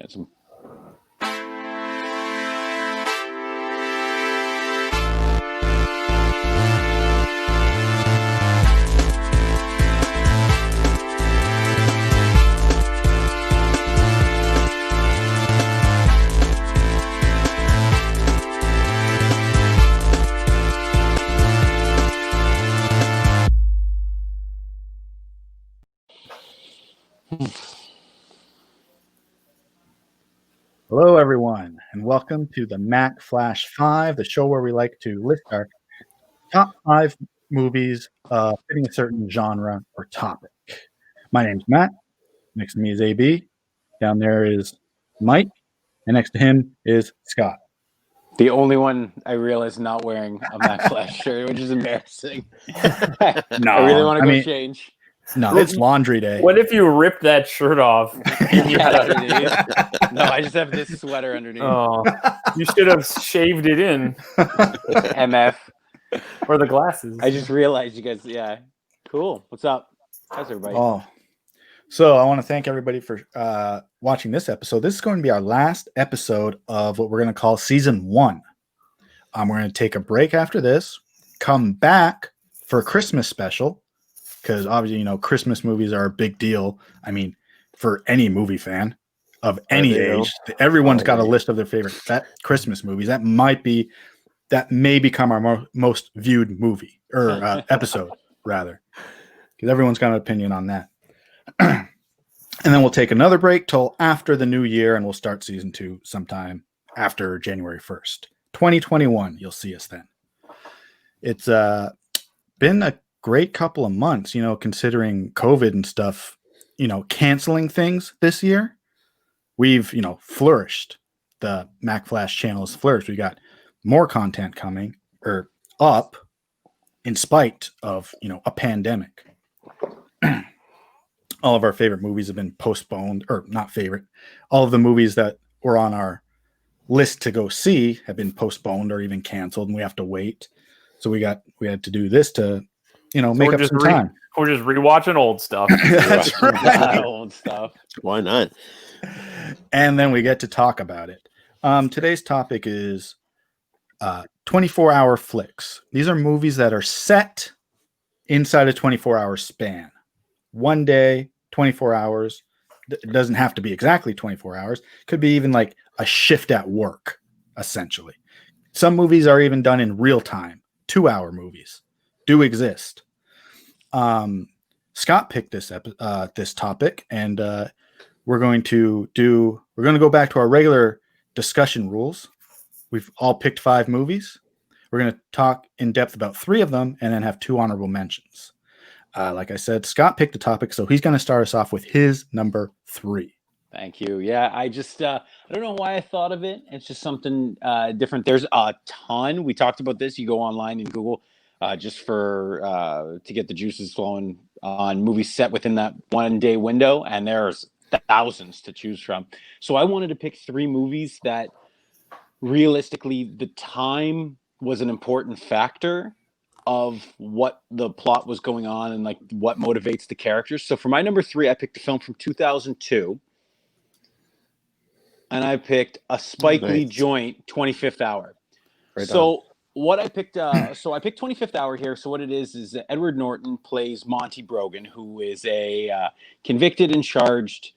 mechanism. Hello, everyone, and welcome to the Mack Flash Five, the show where we like to list our top 5 movies fitting a certain genre or topic. My name's Matt. Next to me is AB. Down there is Mike, and next to him is Scott. The only one I realized not wearing a Mack Flash shirt, which is embarrassing. I really want to go change. No, it's laundry day. What if you ripped that shirt off? And you had No, I just have this sweater underneath. Oh, you should have shaved it in. MF. Or the glasses. I just realized you guys, yeah. Cool. What's up? How's everybody? So I want to thank everybody for watching this episode. This is going to be our last episode of what we're going to call Season 1. We're going to take a break after this, come back for a Christmas special, because obviously, Christmas movies are a big deal. I mean, for any movie fan of any age, everyone's got a list of their favorite Christmas movies. That may become our most viewed movie or episode, rather, because everyone's got an opinion on that. And then we'll take another break till after the new year, and we'll start Season 2 sometime after January 1st. 2021, you'll see us then. It's been a great couple of months, considering COVID and stuff, canceling things this year. We've, flourished. The Mack Flash channel has flourished. We got more content coming or up in spite of, a pandemic. All of our favorite movies have been postponed, or not favorite. All of the movies that were on our list to go see have been postponed or even canceled, and we have to wait. So we had to do this to make up some time. We're just rewatching old stuff. That's right. Old stuff. Why not? And then we get to talk about it. Today's topic is 24-hour flicks. These are movies that are set inside a 24-hour span. One day, 24 hours. It doesn't have to be exactly 24 hours. Could be even like a shift at work, essentially. Some movies are even done in real time. 2-hour movies do exist. Scott picked this topic, and we're going to go back to our regular discussion rules. We've all picked 5 movies. We're going to talk in depth about 3 of them, and then have 2 honorable mentions. Like I said, Scott picked the topic, so he's going to start us off with his number 3. Thank you. Yeah, I just I don't know why I thought of it. It's just something different. There's a ton. We talked about this. You go online and Google just for to get the juices flowing on movies set within that 1-day window, and there's thousands to choose from. So I wanted to pick 3 movies that realistically the time was an important factor of what the plot was going on and like what motivates the characters. So for my number 3, I picked a film from 2002, and I picked a Spike Lee joint, 25th Hour. Right so on. What I picked, so I picked 25th Hour here. So what it is Edward Norton plays Monty Brogan, who is a convicted and charged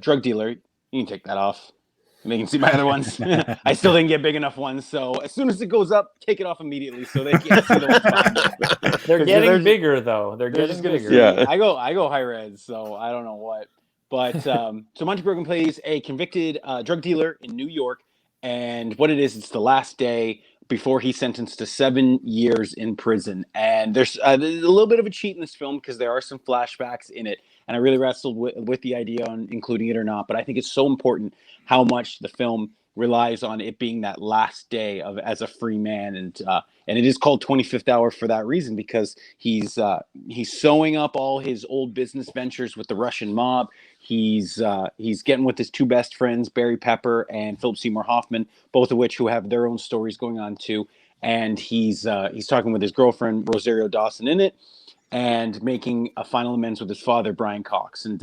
drug dealer. You can take that off. They can see my other ones. I still didn't get big enough ones, so as soon as it goes up, take it off immediately so they can't see the ones behind. They're getting bigger, though. They're getting bigger. Yeah, I go high res, so I don't know what. But so Monty Brogan plays a convicted drug dealer in New York, and what it is, it's the last day before he's sentenced to 7 years in prison. And there's a little bit of a cheat in this film because there are some flashbacks in it. And I really wrestled with the idea on including it or not. But I think it's so important how much the film relies on it being that last day of as a free man. And it is called 25th Hour for that reason, because he's sewing up all his old business ventures with the Russian mob. He's getting with his 2 best friends, Barry Pepper and Philip Seymour Hoffman, both of which who have their own stories going on too. And he's talking with his girlfriend, Rosario Dawson, in it, and making a final amends with his father, Brian Cox. And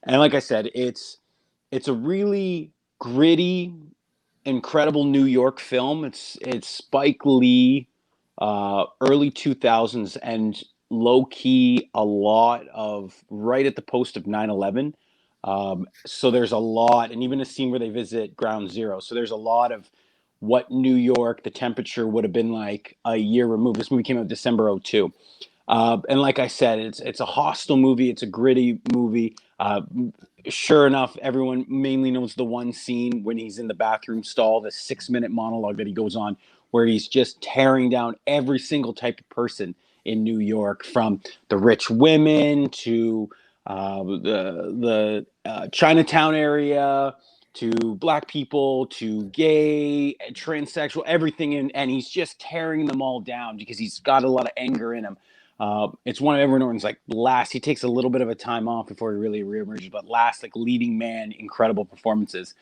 like I said, it's a really gritty, incredible New York film. It's Spike Lee, early 2000s, and low key a lot of right at the post of 9/11. So there's a lot, and even a scene where they visit Ground Zero. So there's a lot of what New York, the temperature would have been like a year removed. This movie came out December 02. And like I said, it's a hostile movie. It's a gritty movie. Sure enough, everyone mainly knows the one scene when he's in the bathroom stall, the 6-minute monologue that he goes on, where he's just tearing down every single type of person in New York, from the rich women to the Chinatown area, to black people, to gay, transsexual, everything, and he's just tearing them all down because he's got a lot of anger in him. It's one of Edward Norton's like last. He takes a little bit of a time off before he really reemerges, but last like leading man, incredible performances.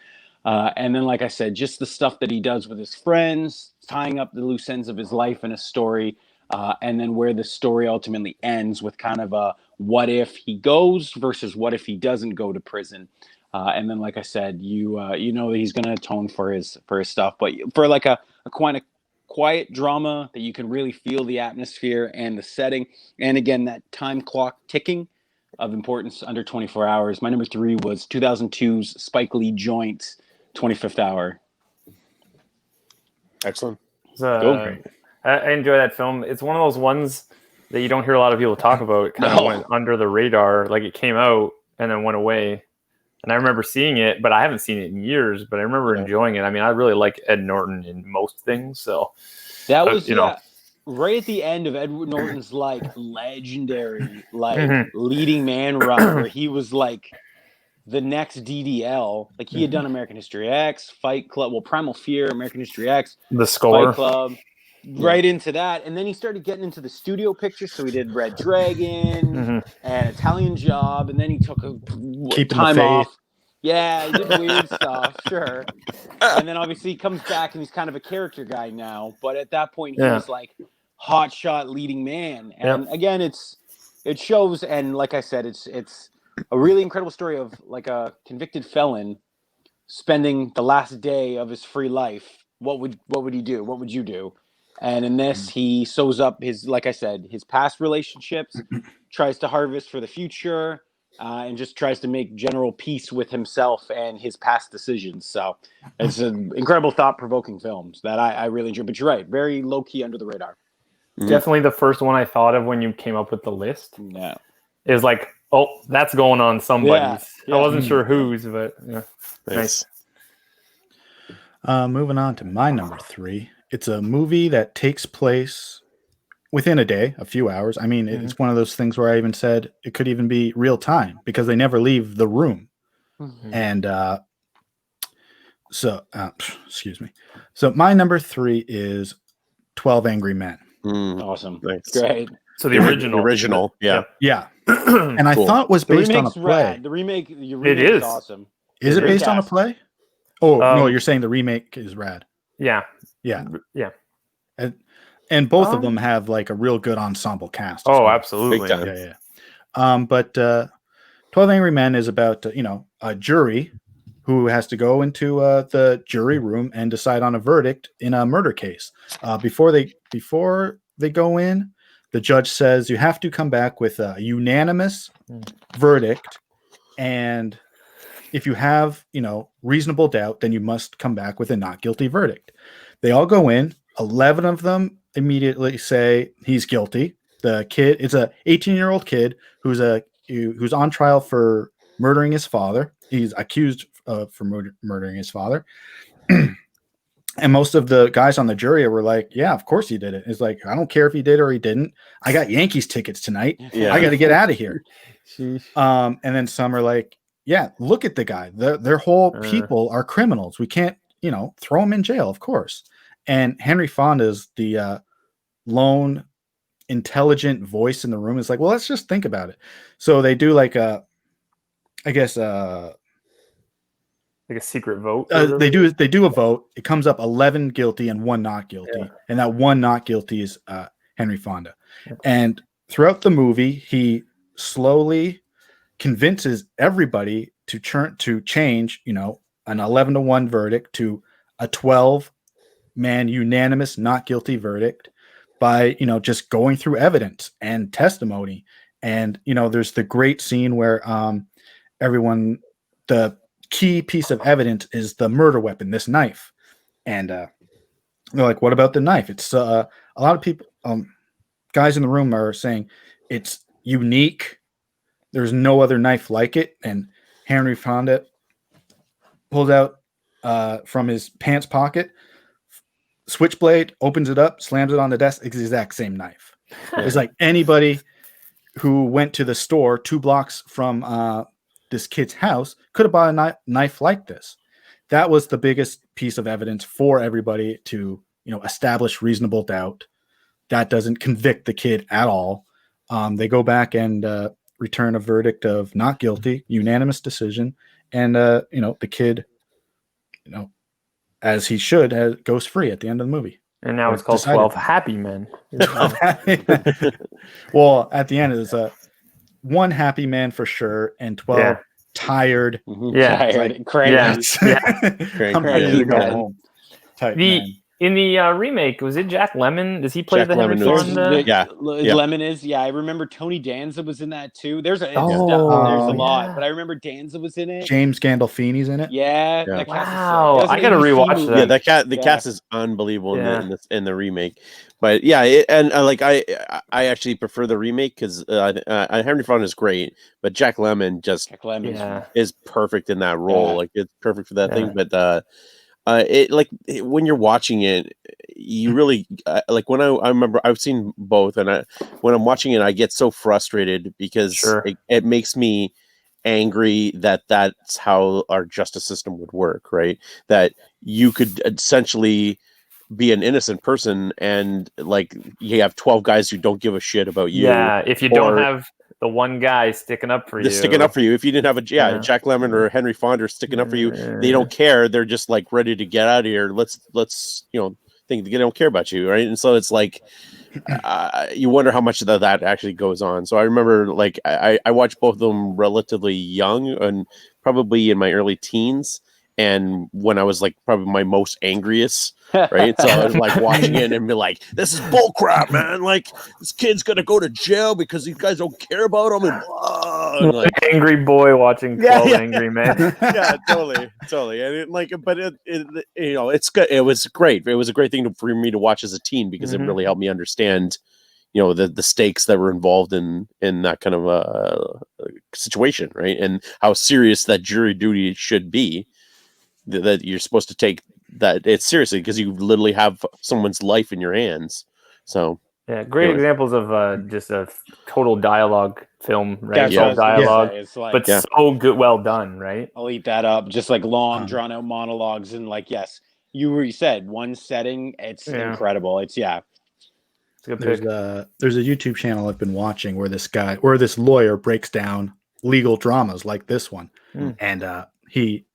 And then, like I said, just the stuff that he does with his friends, tying up the loose ends of his life in a story, and then where the story ultimately ends with kind of a what if he goes versus what if he doesn't go to prison. And then, like I said, you know that he's going to atone for his stuff, but for like a quiet drama that you can really feel the atmosphere and the setting, and again that time clock ticking of importance under 24 hours. My number 3 was 2002's Spike Lee joint 25th Hour. Excellent. I enjoy that film. It's one of those ones that you don't hear a lot of people talk about. It kind of went under the radar. Like, it came out and then went away. And I remember seeing it, but I haven't seen it in years. But I remember enjoying it. I mean, I really like Ed Norton in most things. So that was, right at the end of Edward Norton's like legendary leading man run, where he was like the next DDL. Like, he had done American History X, Fight Club, Primal Fear, American History X, The Score, Fight Club, right into that. And then he started getting into the studio pictures. So he did Red Dragon and Italian Job, and then he took a time off. Yeah, he did weird stuff, sure. And then obviously he comes back and he's kind of a character guy now. But at that point, he was like hotshot leading man. And again, it shows. And like I said, it's a really incredible story of like a convicted felon spending the last day of his free life. What would he do? What would you do? And in this, he sews up his, like I said, his past relationships, tries to harvest for the future, and just tries to make general peace with himself and his past decisions. So it's an incredible, thought-provoking films that I really enjoy. But you're right, very low-key, under the radar. Definitely the first one I thought of when you came up with the list. Yeah. Is like, oh, that's going on somebody's. Yeah. I wasn't sure whose, but nice. Moving on to my number 3. It's a movie that takes place within a day, a few hours. I mean, it's one of those things where I even said it could even be real time because they never leave the room. And excuse me. So my number 3 is 12 Angry Men. Awesome. Thanks. Great. So the original. Yeah. And I thought it was based on a play. Rad. The remake it is awesome. Is it based on a play? Oh, no, you're saying the remake is rad. Yeah. And both of them have like a real good ensemble cast. Oh, absolutely. Yeah. But 12 Angry Men is about, a jury who has to go into the jury room and decide on a verdict in a murder case. Before they go in, the judge says you have to come back with a unanimous verdict. And if you have, reasonable doubt, then you must come back with a not guilty verdict. They all go in. 11 of them immediately say he's guilty. The kid, it's a 18-year-old kid who's on trial for murdering his father. He's accused for murdering his father. And most of the guys on the jury were like, yeah, of course he did it. It's like, I don't care if he did or he didn't. I got Yankees tickets tonight. Yeah. I got to get out of here. And then some are like, yeah, look at the guy. Their whole people are criminals. We can't, throw them in jail, of course. And Henry Fonda is the lone intelligent voice in the room. Is like, well, let's just think about it. So they do like a secret vote. They do a vote. It comes up 11 guilty and 1 not guilty, and that 1 not guilty is Henry Fonda. And throughout the movie, he slowly convinces everybody to change, an 11-1 verdict to a 12-man unanimous not guilty verdict by, just going through evidence and testimony. And, there's the great scene where the key piece of evidence is the murder weapon, this knife. And they're like, what about the knife? It's a lot of people, guys in the room are saying it's unique. There's no other knife like it. And Henry Fonda pulls out from his pants pocket, switchblade, opens it up, slams it on the desk. It's the exact same knife. It's like anybody who went to the store 2 blocks from this kid's house could have bought a knife like this. That was the biggest piece of evidence for everybody to, establish reasonable doubt. That doesn't convict the kid at all. They go back and return a verdict of not guilty, unanimous decision. And, the kid, as he should, goes free at the end of the movie. And now it's called 12 Happy Men. 12 happy men. Well, at the end, it's one happy man for sure, and 12 tired. Tired. Crazy. I'm ready to go home. In the remake, was it Jack Lemmon? Does he play Jack the Henry Lemmon Fonda? Yeah. Lemon is. Yeah, I remember Tony Danza was in that too. There's a lot, but I remember Danza was in it. James Gandolfini's in it. Yeah. Wow, I gotta rewatch that. Yeah, the cast is unbelievable in the remake. But yeah, I actually prefer the remake because Henry Fonda is great, but Jack Lemmon is perfect in that role. Like it's perfect for that thing. But when you're watching it, you really when I remember I've seen both, and when I'm watching it, I get so frustrated because it makes me angry that that's how our justice system would work, right? That you could essentially be an innocent person and you have 12 guys who don't give a shit about you. Yeah, if you don't have the one guy sticking up for you. If you didn't have Jack Lemmon or Henry Fonda sticking up for you, they don't care. They're just ready to get out of here. Let's think they don't care about you, right? And so it's you wonder how much of that actually goes on. So I remember I watched both of them relatively young and probably in my early teens. And when I was probably my most angriest, right? So I was watching it and be like, this is bull crap, man. This kid's going to go to jail because these guys don't care about him. And blah. And angry boy watching 12 angry men. Yeah, totally. And it's good. It was great. It was a great thing for me to watch as a teen because it really helped me understand, the stakes that were involved in that kind of situation, right? And how serious that jury duty should be. That you're supposed to take that it's seriously because you literally have someone's life in your hands. So great examples of just a total dialogue film, right? All dialogue, but so good, well done, right? I'll eat that up. Just long, drawn out monologues and yes, you said one setting. It's incredible. It's a good pick. There's a YouTube channel I've been watching where this lawyer breaks down legal dramas like this one, and he.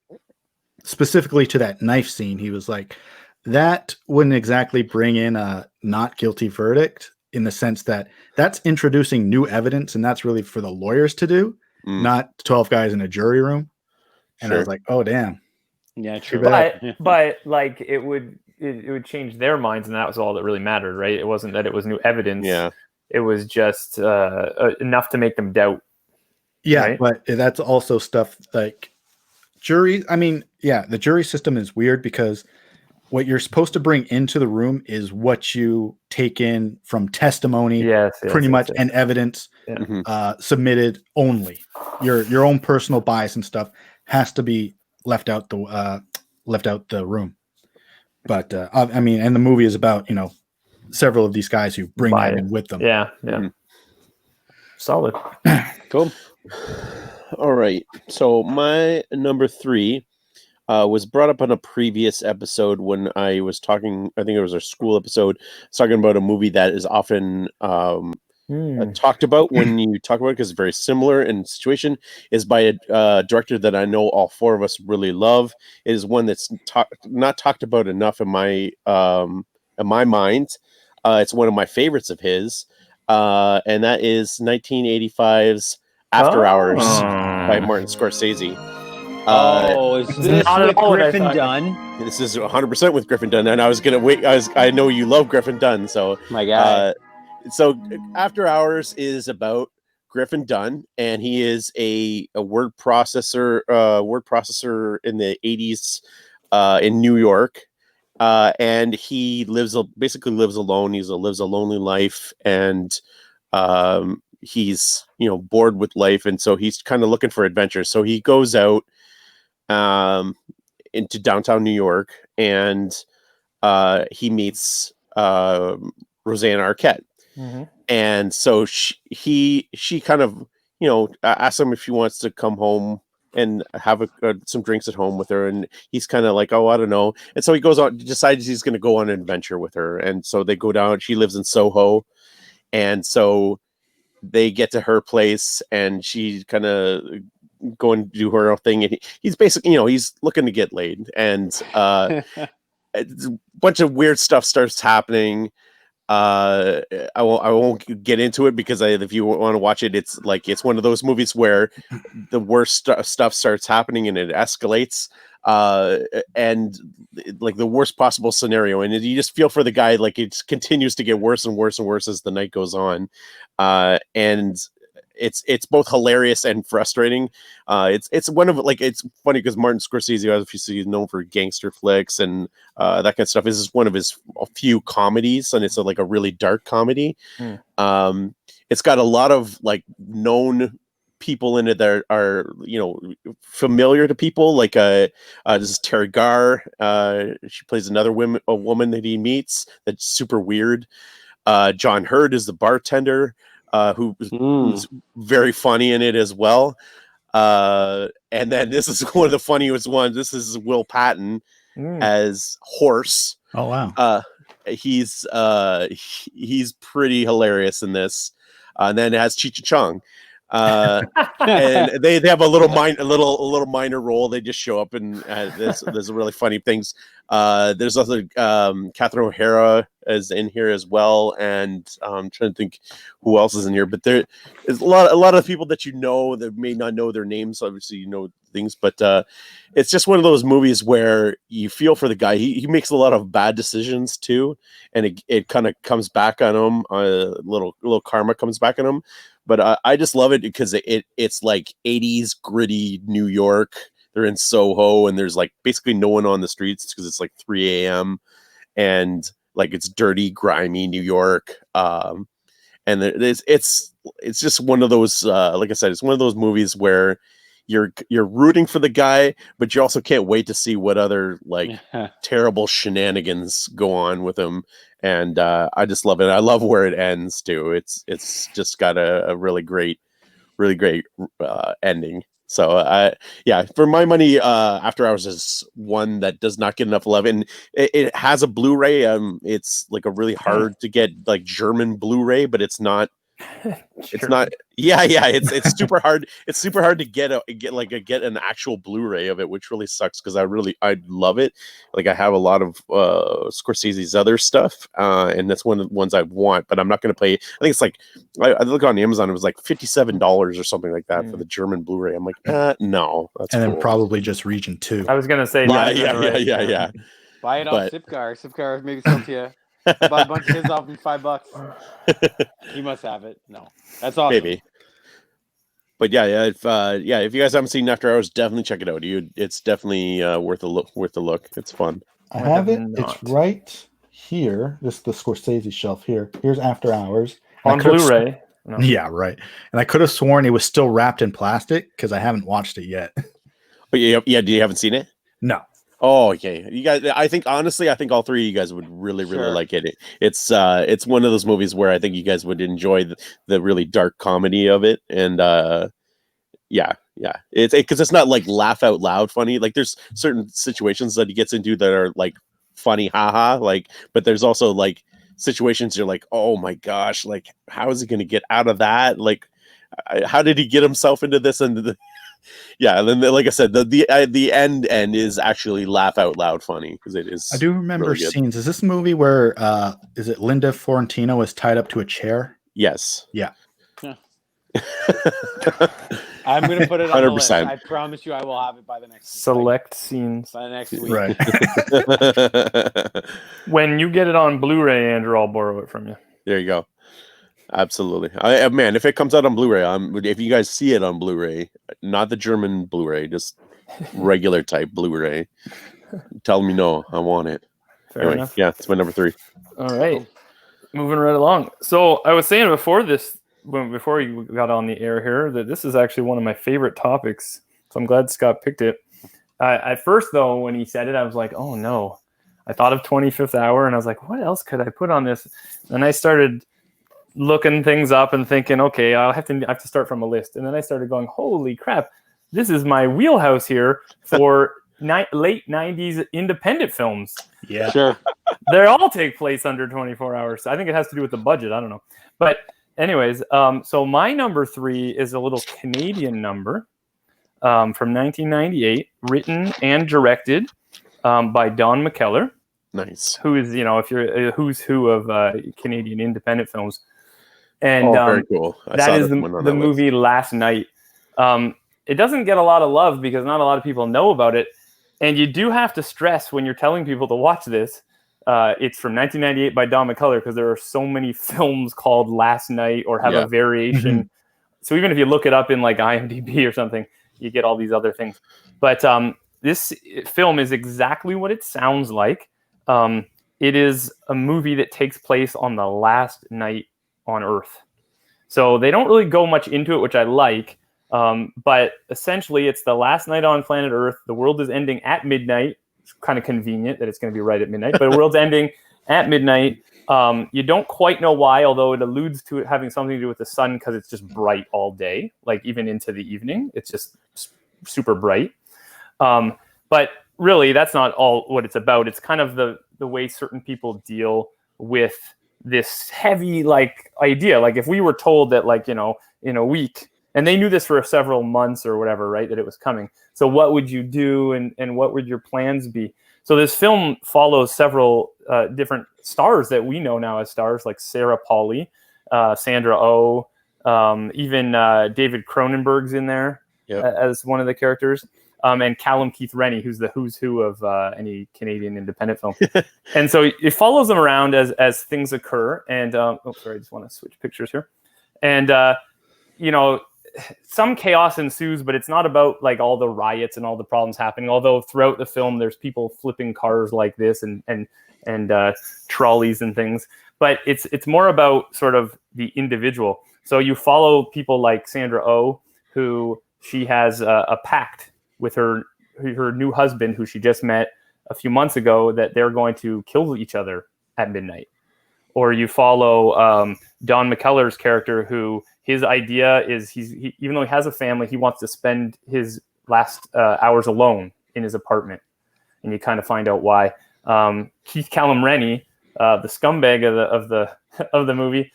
Specifically to that knife scene, he was like, that wouldn't exactly bring in a not guilty verdict in the sense that that's introducing new evidence and that's really for the lawyers to do, not 12 guys in a jury room. And I was like, oh, damn. Yeah, true. But it would change their minds, and that was all that really mattered, right? It wasn't that it was new evidence. Yeah. It was just enough to make them doubt. Yeah, right? But that's also stuff jury, the jury system is weird because what you're supposed to bring into the room is what you take in from testimony, pretty much, and evidence submitted only. Your own personal bias and stuff has to be left out the room. But and the movie is about several of these guys who bring that in with them. Yeah. Solid. Cool. All right. So my number 3 was brought up on a previous episode when I was talking. I think it was our school episode. I was talking about a movie that is often talked about when you talk about it because it's very similar in situation. Is by a director that I know all 4 of us really love. It is one that's not talked about enough in my mind. It's one of my favorites of his, and that is 1985's After Hours by Martin Scorsese. Is this not with at all what I Griffin thought. Dunn? This is 100% with Griffin Dunn, and I was gonna wait. I know you love Griffin Dunn, so My guy. So After Hours is about Griffin Dunn, and he is a word processor in the 80s in New York. And he basically lives alone. He lives a lonely life, and he's bored with life, and so he's kind of looking for adventure. So he goes out into downtown New York, and he meets Roseanne Arquette. Mm-hmm. And so she kind of asks him if he wants to come home and have some drinks at home with her, and he's kind of like, oh, I don't know. And so he goes on, decides he's going to go on an adventure with her, and so they go down. She lives in Soho, and so they get to her place, and she kind of go and do her own thing, and he's basically he's looking to get laid, and a bunch of weird stuff starts happening. I won't get into it because if you want to watch it, it's one of those movies where the worst stuff starts happening and it escalates, and like the worst possible scenario, and you just feel for the guy, like it continues to get worse and worse and worse as the night goes on, and it's both hilarious and frustrating. It's one of it's funny because Martin Scorsese, obviously, is known for gangster flicks and that kind of stuff. This is one of his few comedies, and it's like a really dark comedy. It's got a lot of known people in it that are familiar to people. This is Terry Garr. She plays a woman that he meets that's super weird. John Hurd is the bartender. Who's very funny in it as well. And then this is one of the funniest ones. This is Will Patton as Horse. Oh wow. He's pretty hilarious in this. And then it has Cheech Chong. And they have a little minor role. They just show up, and there's really funny things. There's also Catherine O'Hara is in here as well, and I'm trying to think who else is in here. But there is a lot of people that that may not know their names. Obviously, things, but it's just one of those movies where you feel for the guy. He makes a lot of bad decisions too, and it kind of comes back on him. Little karma comes back on him. But I just love it because it's like 80s gritty New York. They're in Soho, and there's basically no one on the streets because it's 3 a.m. and it's dirty, grimy New York. And it's just one of those, like I said, it's one of those movies where you're rooting for the guy, but you also can't wait to see what other terrible shenanigans go on with him. And I just love it. I love where it ends too. It's just got a really great ending. So for my money, After Hours is one that does not get enough love, and it has a Blu-ray. It's a really hard to get German Blu-ray, but it's not. It's not. Yeah. It's super hard. It's super hard to get an actual Blu-ray of it, which really sucks because I love it. I have a lot of Scorsese's other stuff, and that's one of the ones I want, but I'm not going to play. I think it's I look on Amazon. It was $57 or something like that for the German Blu-ray. I'm like, no, that's and cool. then probably just region 2. I was going to say, yeah. Buy it off Zipcar. Zipcar maybe sell to you. I bought a bunch of his off him $5. He must have it. No, that's awesome. Maybe. But if you guys haven't seen After Hours, definitely check it out. It's definitely worth a look. It's fun. I have it. It's right here. This is the Scorsese shelf here. Here's After Hours on Blu-ray. No. Yeah, right. And I could have sworn it was still wrapped in plastic because I haven't watched it yet. But you haven't seen it? No. Oh, okay. You guys, I think all three of you guys would really like it. It's one of those movies where I think you guys would enjoy the really dark comedy of it, and it's because it's not laugh out loud funny. There's certain situations that he gets into that are funny, haha. But there's also situations you're oh my gosh, how is he going to get out of that? How did he get himself into this? And and then like I said, the end is actually laugh out loud funny because it is. I do remember scenes. Is this a movie where is it Linda Fiorentino is tied up to a chair? Yes. Yeah. I'm going to put it on the list. 100%. I promise you I will have it by the next select scenes. by the next week. Right. When you get it on Blu-ray, Andrew, I'll borrow it from you. There you go. Absolutely. Man, if it comes out on Blu-ray, if you guys see it on Blu-ray, not the German Blu-ray, just regular type Blu-ray, tell me no, I want it. Fair enough. Yeah, it's my number 3. All right. Moving right along. So I was saying before you got on the air here, that this is actually one of my favorite topics. So I'm glad Scott picked it. At first, though, when he said it, I was like, oh, no. I thought of 25th Hour, and I was like, what else could I put on this? And I started looking things up and thinking, okay, I have to start from a list. And then I started going, holy crap, this is my wheelhouse here for late 90s independent films. Yeah. Sure. They all take place under 24 hours. I think it has to do with the budget. I don't know. But anyways, so my number 3 is a little Canadian number from 1998, written and directed by Don McKellar. Nice. Who is, if you're a who's who of Canadian independent films. And very cool. That is the movie Last Night. It doesn't get a lot of love because not a lot of people know about it. And you do have to stress when you're telling people to watch this, it's from 1998 by Don McKellar, because there are so many films called Last Night or have a variation. So even if you look it up in like IMDb or something, you get all these other things. But this film is exactly what it sounds like. It is a movie that takes place on the last night on Earth. So they don't really go much into it, which I like. But essentially, it's the last night on planet Earth. The world is ending at midnight. It's kind of convenient that it's going to be right at midnight, but the world's ending at midnight. You don't quite know why, although it alludes to it having something to do with the sun because it's just bright all day, like even into the evening. It's just super bright. But really, that's not all what it's about. It's kind of the way certain people deal with this heavy idea. Like if we were told that in a week, and they knew this for several months or whatever, right, that it was coming. So what would you do and what would your plans be? So this film follows several different stars that we know now as stars, like Sarah Polley, Sandra Oh, even David Cronenberg's in there as one of the characters. And Callum Keith Rennie, who's the who's who of any Canadian independent film. And so it follows them around as things occur. And, I just want to switch pictures here. And, some chaos ensues, but it's not about all the riots and all the problems happening. Although throughout the film, there's people flipping cars like this and trolleys and things. But it's more about sort of the individual. So you follow people like Sandra Oh, who she has a pact with her new husband, who she just met a few months ago, that they're going to kill each other at midnight. Or you follow Don McKellar's character, who his idea is he even though he has a family, he wants to spend his last hours alone in his apartment, and you kind of find out why. Keith Callum Rennie, the scumbag of the movie,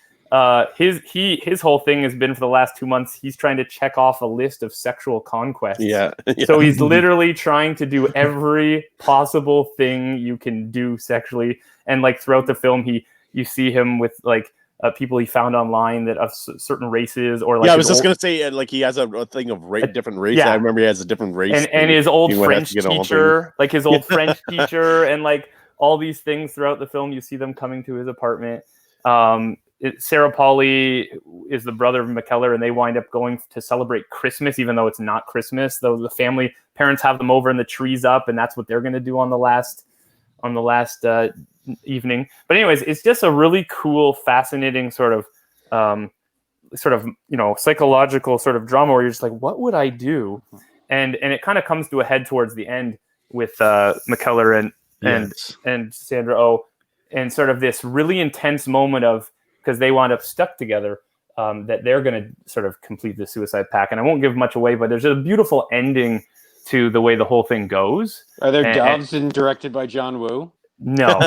his whole thing has been for the last 2 months, he's trying to check off a list of sexual conquests. Yeah. So he's literally trying to do every possible thing you can do sexually, and throughout the film, you see him with people he found online that of certain races, or I was just gonna say he has a thing of different race. Yeah. I remember he has a different race, and his old French teacher, his old French teacher, and all these things throughout the film. You see them coming to his apartment. Sarah Polley is the brother of McKellar, and they wind up going to celebrate Christmas, even though it's not Christmas. Though the parents have them over and the tree's up, and that's what they're going to do on the last evening. But anyways, it's just a really cool, fascinating sort of psychological sort of drama where you're just like, what would I do? And it kind of comes to a head towards the end with McKellar and Sandra Oh, and sort of this really intense moment of, because they wound up stuck together, that they're going to sort of complete the suicide pact. And I won't give much away, but there's a beautiful ending to the way the whole thing goes. Are there dogs and directed by John Woo? No,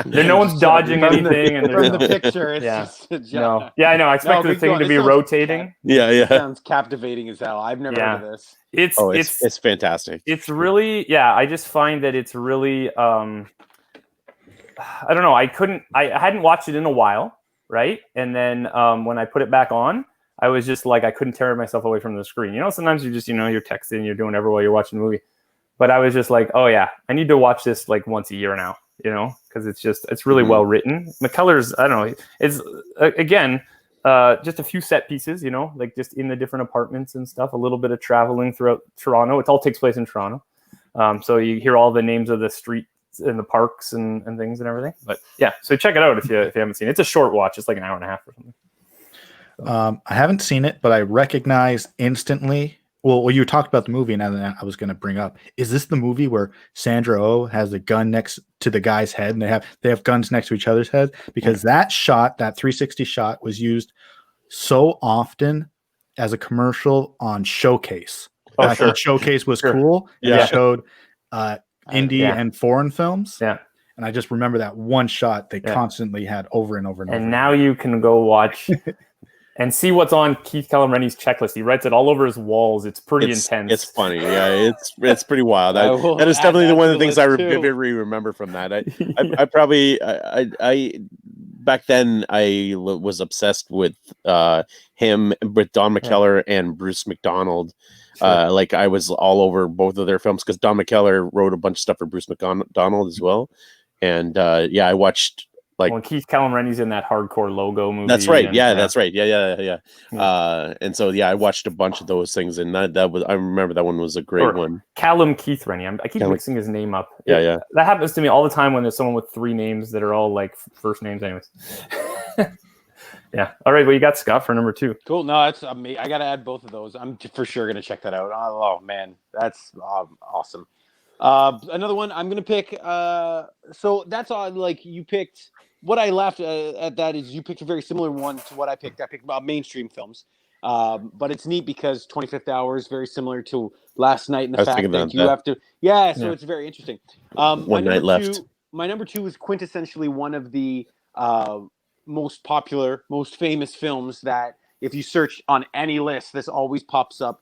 no one's dodging anything. From the picture, it's just no. Yeah, I know. I expect the thing to be rotating. It sounds captivating as hell. I've never heard of this. It's fantastic. It's really, I just find that it's really, I don't know. I hadn't watched it in a while, right? And then when I put it back on, I was just like, I couldn't tear myself away from the screen. Sometimes you just, you're texting, you're doing whatever while you're watching the movie. But I was just like, oh yeah, I need to watch this like once a year now, because it's really well written. McKellar's, I don't know, it's again, just a few set pieces, like just in the different apartments and stuff, a little bit of traveling throughout Toronto. It all takes place in Toronto. So you hear all the names of the streets and the parks and things and everything. But yeah, so check it out if you haven't seen it. It's a short watch. It's like an hour and a half or something. I haven't seen it, but I recognize instantly. Well, you talked about the movie, and I was going to bring up: is this the movie where Sandra Oh has the gun next to the guy's head, and they have guns next to each other's head? Because that shot, that 360 shot, was used so often as a commercial on Showcase. Oh, sure. Showcase was cool. Yeah. It showed indie and foreign films. Yeah. And I just remember that one shot they constantly had over and over and over. And now you can go watch and see what's on Keith Callamrenny's checklist. He writes it all over his walls. It's pretty intense. It's funny. Yeah, it's pretty wild. That is definitely one of the things I vividly remember from that. I probably back then I was obsessed with him, with Don McKellar and Bruce McDonald. Sure. Like I was all over both of their films because Don McKellar wrote a bunch of stuff for Bruce McDonald as well. And I watched Keith Callamrenny's in that Hardcore Logo movie. That's right. That's right. Yeah. And so I watched a bunch of those things, and that was I remember that one was a great one. Callum Keith Rennie. I keep mixing his name up. Yeah. That happens to me all the time when there's someone with three names that are all like first names, anyways. Yeah. All right. Well, you got Scott for number 2. Cool. No, that's me. I got to add both of those. I'm for sure going to check that out. Oh man, that's awesome. Another one I'm going to pick. So that's all. Like you picked. What I laughed at that is you picked a very similar one to what I picked. I picked mainstream films. But it's neat because 25th Hour is very similar to Last Night in the fact that you have to. Yeah. So it's very interesting. One Night Left. My number 2 is quintessentially one of the most popular, most famous films that if you search on any list, this always pops up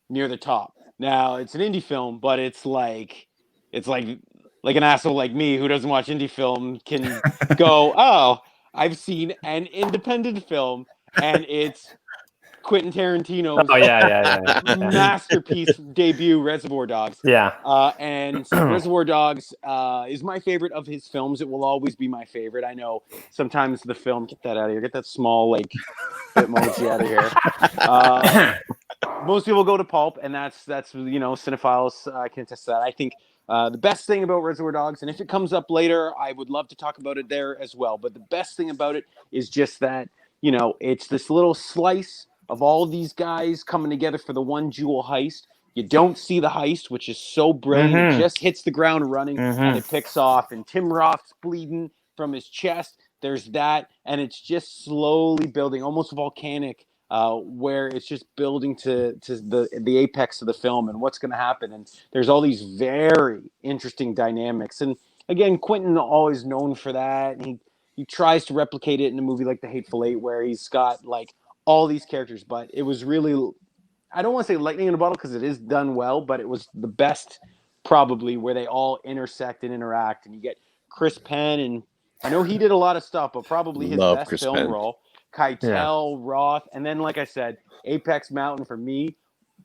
near the top. Now it's an indie film, but it's like an asshole like me who doesn't watch indie film can go, oh, I've seen an independent film, and it's Quentin Tarantino's masterpiece debut, Reservoir Dogs. Yeah. And Reservoir Dogs is my favorite of his films. It will always be my favorite. I know sometimes the film, get that out of here, get that small emoji out of here. Most people go to pulp, and that's cinephiles can attest to that. I think the best thing about Reservoir Dogs, and if it comes up later, I would love to talk about it there as well. But the best thing about it is just that, it's this little slice of all these guys coming together for the one jewel heist. You don't see the heist, which is so brilliant. It just hits the ground running and it picks off. And Tim Roth's bleeding from his chest. There's that. And it's just slowly building, almost volcanic, where it's just building to the apex of the film and what's going to happen. And there's all these very interesting dynamics. And again, Quentin always known for that. And he tries to replicate it in a movie like The Hateful Eight, where he's got all these characters. But it was really, I don't want to say lightning in a bottle because it is done well, but it was the best probably where they all intersect and interact. And you get Chris Penn, and I know he did a lot of stuff, but probably his best Chris film Penn. role. Keitel, Roth, and then, like I said, Apex Mountain for me,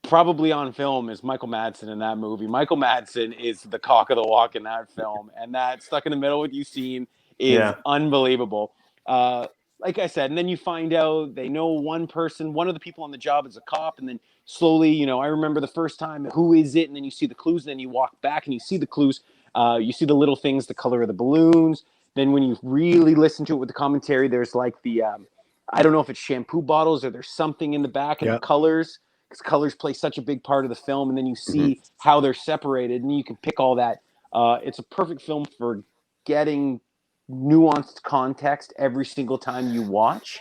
probably on film, is Michael Madsen in that movie. Michael Madsen is the cock of the walk in that film, and that Stuck in the Middle with You scene is unbelievable. Like I said, and then you find out they know one person, one of the people on the job is a cop, and then slowly, I remember the first time, who is it? And then you see the clues, and then you walk back and you see the clues. You see the little things, the color of the balloons. Then when you really listen to it with the commentary, there's the I don't know if it's shampoo bottles or there's something in the back, and the colors, because colors play such a big part of the film. And then you see how they're separated, and you can pick all that. It's a perfect film for getting nuanced context every single time you watch.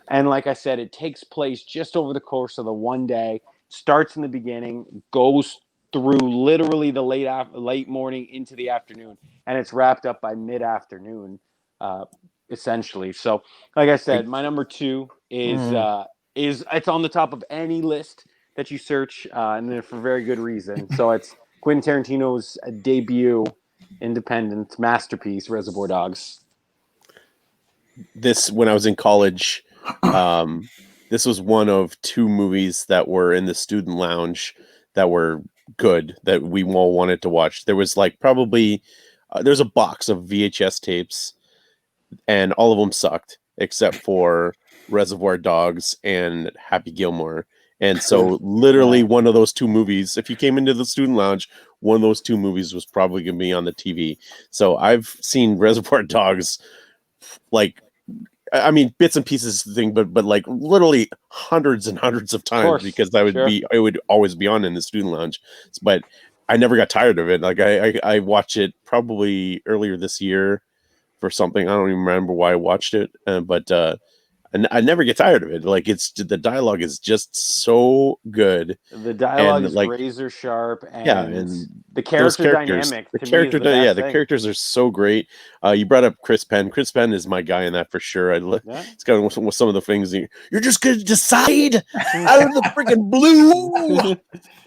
And like I said, it takes place just over the course of the one day, starts in the beginning, goes through literally the late morning into the afternoon, and it's wrapped up by mid-afternoon, essentially. So, like I said, my number 2 is it's on the top of any list that you search, and for very good reason. So it's Quentin Tarantino's debut independent masterpiece, Reservoir Dogs. This, when I was in college, this was one of two movies that were in the student lounge that were good that we all wanted to watch. There was like probably there's a box of VHS tapes, and all of them sucked except for Reservoir Dogs and Happy Gilmore. And so literally one of those two movies, if you came into the student lounge, one of those two movies was probably going to be on the TV. So I've seen Reservoir Dogs, like, I mean, bits and pieces of the thing, but like literally hundreds and hundreds of times because I would always be on in the student lounge. But I never got tired of it. Like I watched it probably earlier this year for something. I don't even remember why I watched it, but and I never get tired of it. Like the dialogue is just so good. The dialogue is like, razor sharp, and and the character dynamic. The characters are so great. You brought up Chris Penn. Chris Penn is my guy in that for sure. It's got some of the things you're just gonna decide out of the freaking blue.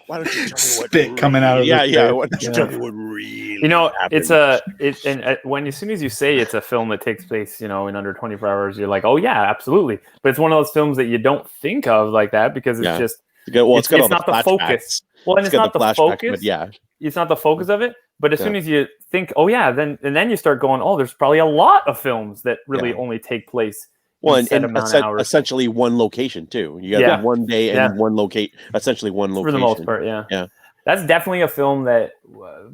Why don't you tell me what spit coming out of Why don't you tell me what really happened? When as soon as you say it's a film that takes place, in under 24 hours, you're like, oh yeah, absolutely. But it's one of those films that you don't think of like that because it's just it's not the focus. Well, and it's not the focus. But yeah, it's not the focus of it. But as soon as you think, oh yeah, then you start going, oh, there's probably a lot of films that really only take place. Well, and essentially one location too. You got one day and one locate. Essentially one location for the most part. Yeah. That's definitely a film that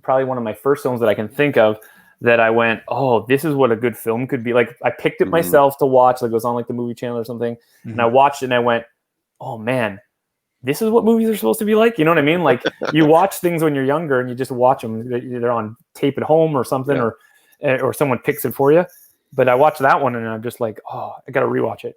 probably one of my first films that I can think of that I went, oh, this is what a good film could be. Like I picked it myself to watch. Like it was on like the movie channel or something, and I watched it and I went, oh man, this is what movies are supposed to be like. You know what I mean? Like you watch things when you're younger and you just watch them. They're on tape at home or something, or someone picks it for you. But I watched that one and I'm just like, oh, I got to rewatch it.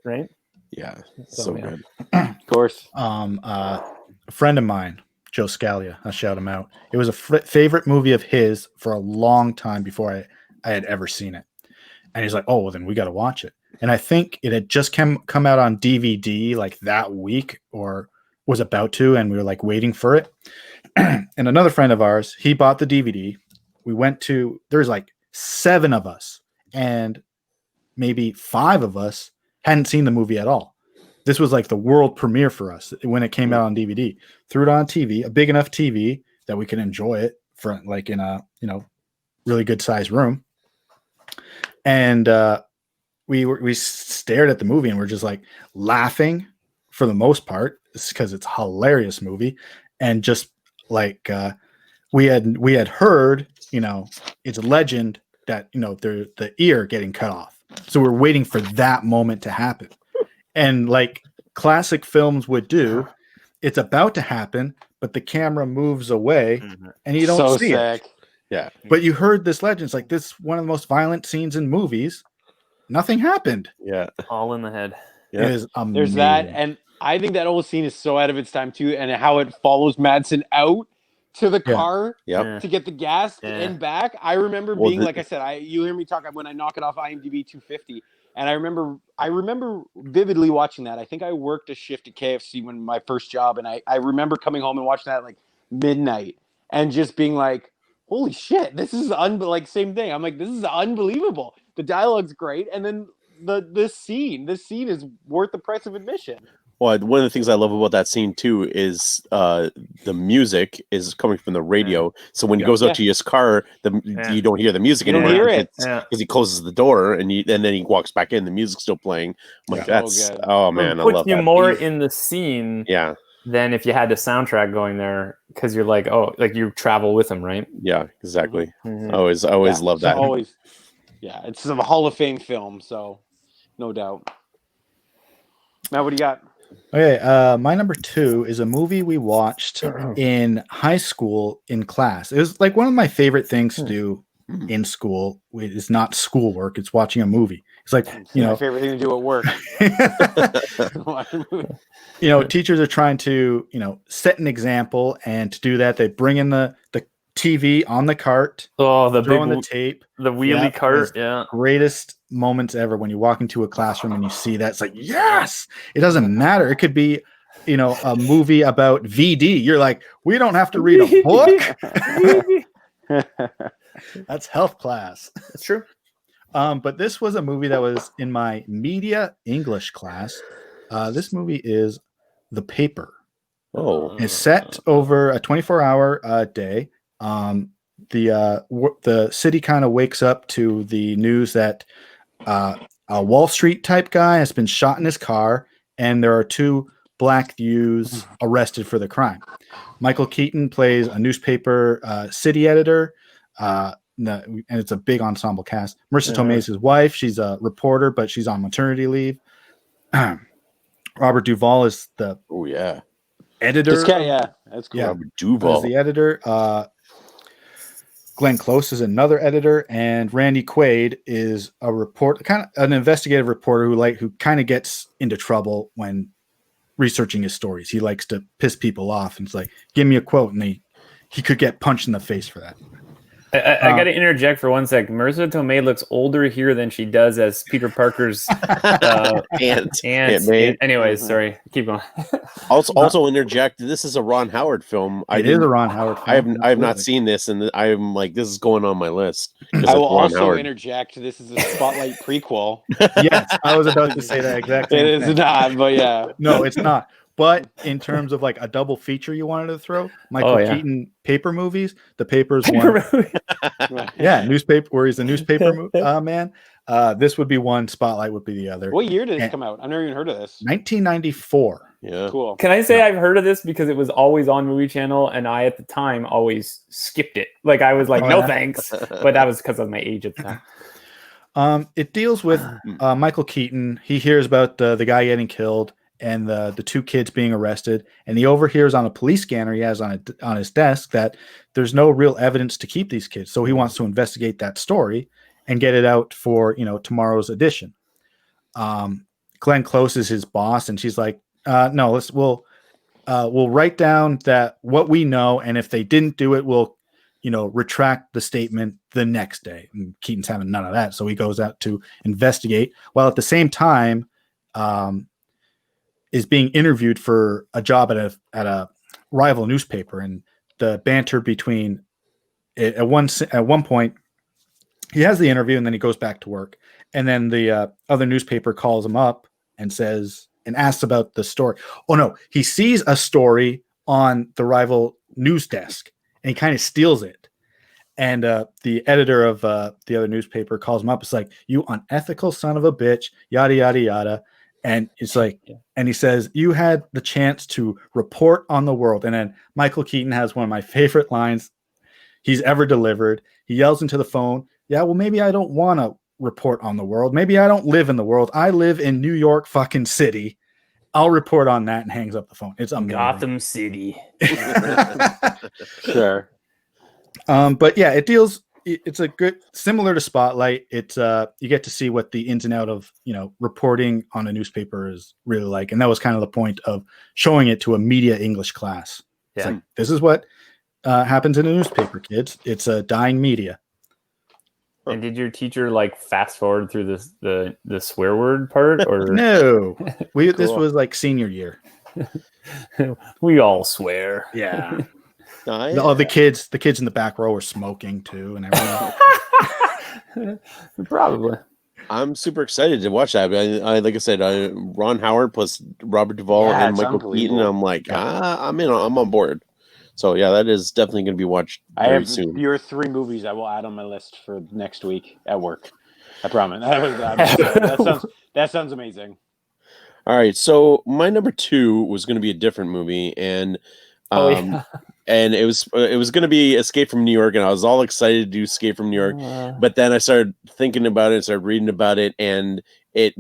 Right. Yeah. So good. Of course. A friend of mine, Joe Scalia, I'll shout him out. It was a favorite movie of his for a long time before I had ever seen it. And he's like, oh, well then we got to watch it. And I think it had just come out on DVD like that week or was about to, and we were like waiting for it. And another friend of ours, he bought the DVD. We went to, there's like 7 of us and maybe 5 of us hadn't seen the movie at all. This was like the world premiere for us when it came out on DVD. Threw it on TV, a big enough TV that we could enjoy it for like in a really good sized room. And we stared at the movie and we're just like laughing for the most part because it's a hilarious movie, and just like we had heard it's a legend that the ear getting cut off, so we're waiting for that moment to happen. And like classic films would do, it's about to happen but the camera moves away and you don't see it. Yeah, but you heard this legend. It's like this one of the most violent scenes in movies. Nothing happened. Yeah, all in the head. It is amazing. There's that, and I think that whole scene is so out of its time too, and how it follows Madsen out to the car to get the gas and back. I remember being like I said, you hear me talk when I knock it off IMDb 250, and I remember vividly watching that. I think I worked a shift at KFC when my first job, and I remember coming home and watching that at like midnight and just being like, holy shit, this is like same thing. I'm like, this is unbelievable. The dialogue's great, and then this scene is worth the price of admission. Well, one of the things I love about that scene too is the music is coming from the radio. So when he goes out to his car, you don't hear the music anymore. You don't hear it because he closes the door and then he walks back in. The music's still playing. I'm like, that's man, I love that. Puts you more in the scene. Yeah. Than if you had the soundtrack going there, because you're like, oh, like you travel with him, right? Yeah, exactly. I always love that. Always. Yeah, it's a Hall of Fame film, so no doubt. Now, what do you got? Okay, my number 2 is a movie we watched in high school in class. It was like one of my favorite things to do in school. It's not schoolwork; it's watching a movie. It's like my favorite thing to do at work. Teachers are trying to set an example, and to do that, they bring in the TV on the cart. Oh, the throw in the tape, the wheelie cart. Yeah, greatest moments ever when you walk into a classroom and you see that. It's like, yes. It doesn't matter. It could be a movie about VD. You're like, we don't have to read a book. That's health class. That's true. But this was a movie that was in my media English class, This movie is The Paper. Oh, It's set over a 24-hour day. The city kind of wakes up to the news that a Wall Street type guy has been shot in his car, and there are 2 black youths arrested for the crime. Michael Keaton plays a newspaper city editor, and it's a big ensemble cast. Marissa Tomei is his wife. She's a reporter, but she's on maternity leave. Robert Duvall is the editor. This guy, that's cool. Yeah, Robert Duvall is the editor. Glenn Close is another editor, and Randy Quaid is a an investigative reporter who kind of gets into trouble when researching his stories. He likes to piss people off, and it's like, give me a quote, and he could get punched in the face for that. I got to interject for 1 sec. Marissa Tomei looks older here than she does as Peter Parker's aunt. Anyways, sorry. Keep going. also interject. This is a Ron Howard film. It is a Ron Howard film. I have not seen this, and I'm like, this is going on my list. I will also interject. This is a Spotlight prequel. Yes, I was about to say that exactly. It is not, but yeah. No, it's not. But in terms of like a double feature you wanted to throw, Michael Keaton paper movies, The Paper's one. Newspaper, where he's a newspaper man. This would be one, Spotlight would be the other. What year did this come out? I've never even heard of this. 1994. Yeah. Cool. Can I say I've heard of this because it was always on Movie Channel, and I at the time always skipped it. Like I was like, thanks. But that was because of my age at the time. It deals with Michael Keaton. He hears about the guy getting killed and the 2 kids being arrested, and he overhears on a police scanner he has on his desk that there's no real evidence to keep these kids. So he wants to investigate that story and get it out for tomorrow's edition. Glenn Close is his boss, and she's like, no, we'll write down that what we know, and if they didn't do it, we'll retract the statement the next day. And Keaton's having none of that, so he goes out to investigate, while at the same time is being interviewed for a job at a rival newspaper. And the banter between at one point, he has the interview and then he goes back to work, and then the other newspaper calls him up and asks about the story. Oh no, he sees a story on the rival news desk and he kind of steals it. And the editor of the other newspaper calls him up. It's like, you unethical son of a bitch, yada, yada, yada. And it's like, and he says, you had the chance to report on the world. And then Michael Keaton has one of my favorite lines he's ever delivered. He yells into the phone, yeah, well, maybe I don't want to report on the world. Maybe I don't live in the world. I live in New York fucking City. I'll report on that, and hangs up the phone. It's amazing. Gotham City. Sure. But yeah, it's a good, similar to Spotlight. It's you get to see what the ins and out of reporting on a newspaper is really like, and that was kind of the point of showing it to a media English class. It's like, this is what happens in a newspaper, kids. It's a dying media. And did your teacher like fast forward through the swear word part, or no? This was like senior year. We all swear. Yeah. The kids in the back row were smoking too, and everything. Probably. I'm super excited to watch that. I like I said, Ron Howard plus Robert Duvall and Michael Keaton. I'm like, I'm in. I'm on board. So yeah, that is definitely going to be watched very soon. Your 3 movies I will add on my list for next week at work. I promise. That sounds amazing. All right, so my number 2 was going to be a different movie, and and it was going to be Escape from New York, and I was all excited to do Escape from New York, but then I started thinking about it, started reading about it, and it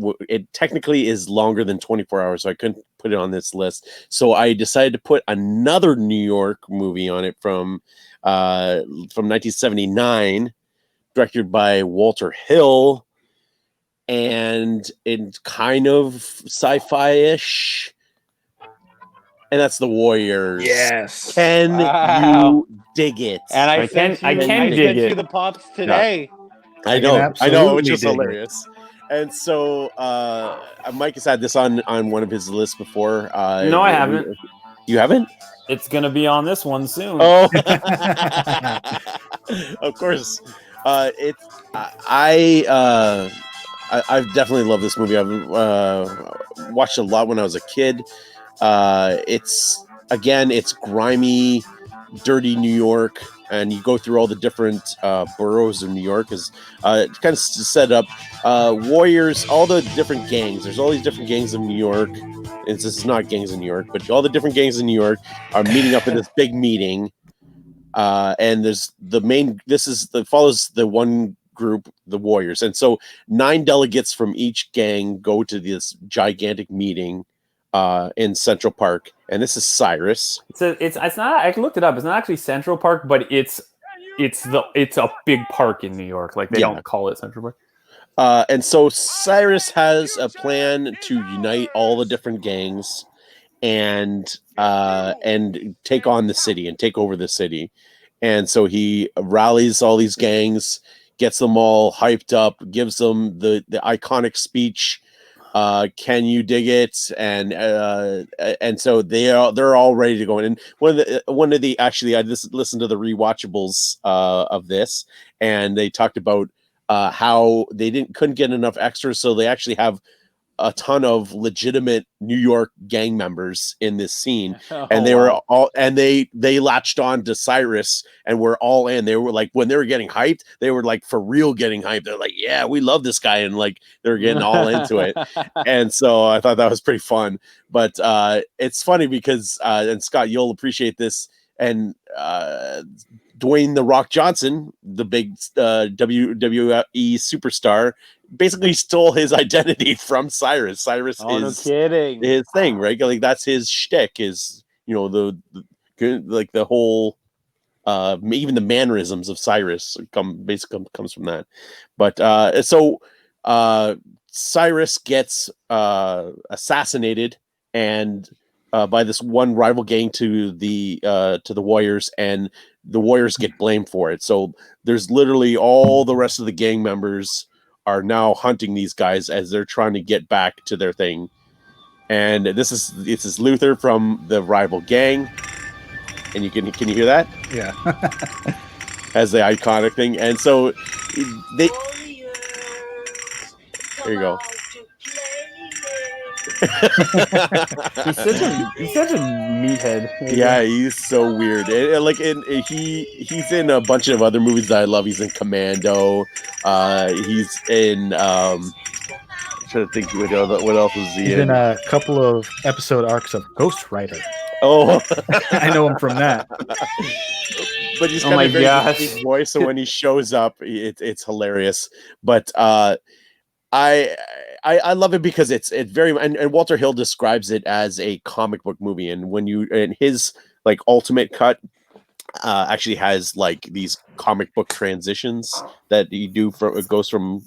technically is longer than 24 hours, so I couldn't put it on this list. So I decided to put another New York movie on it from 1979, directed by Walter Hill, and it's kind of sci-fi-ish. And that's The Warriors. Yes. Can you dig it? And I can dig it. The pops today. I know, which is hilarious. And so Mike has had this on one of his lists before. No, I haven't. You haven't? It's gonna be on this one soon. Oh, of course. I've definitely loved this movie. I've watched it a lot when I was a kid. It's grimy, dirty New York, and you go through all the different boroughs of New York. Is kind of set up warriors, all the different gangs. There's all these different gangs in New York. This is not gangs in New York, but all the different gangs in New York are meeting up in this big meeting. And there's the main. Follows the one group, the Warriors, and so 9 delegates from each gang go to this gigantic meeting in Central Park, and this is Cyrus. It's not. I looked it up. It's not actually Central Park, but it's a big park in New York. Like they don't call it Central Park. And so Cyrus has a plan to unite all the different gangs and take on the city and take over the city. And so he rallies all these gangs, gets them all hyped up, gives them the iconic speech, "Can you dig it?" And so they're all ready to go in. And one of the actually I listened to the rewatchables of this, and they talked about how they couldn't get enough extras, so they actually have a ton of legitimate New York gang members in this scene, and they were all, and they latched on to Cyrus and were all in. They were like, when they were getting hyped, they were like for real getting hyped. They're like, yeah, we love this guy, and like they're getting all into it. And so I thought that was pretty fun. But it's funny because and Scott, you'll appreciate this, and Dwayne "The Rock" Johnson, the big WWE superstar, basically stole his identity from Cyrus. Cyrus is his thing, right? Like that's his shtick. Is the like the whole even the mannerisms of Cyrus comes from that. But so Cyrus gets assassinated and by this one rival gang to the Warriors, and the Warriors get blamed for it. So there's literally all the rest of the gang members are now hunting these guys as they're trying to get back to their thing. And this is Luther from the rival gang. And can you hear that? Yeah. As the iconic thing. And so there you go. He's such a meathead. Yeah, he's so weird. He's in a bunch of other movies that I love. He's in Commando. He's in I'm trying to think what else is he in? He's in a couple of episode arcs of Ghost Rider. Oh, I know him from that. But he's got a very distinct voice, so when he shows up, it's hilarious. But I love it because it's very, and Walter Hill describes it as a comic book movie, and his like ultimate cut actually has like these comic book transitions that you do it goes from.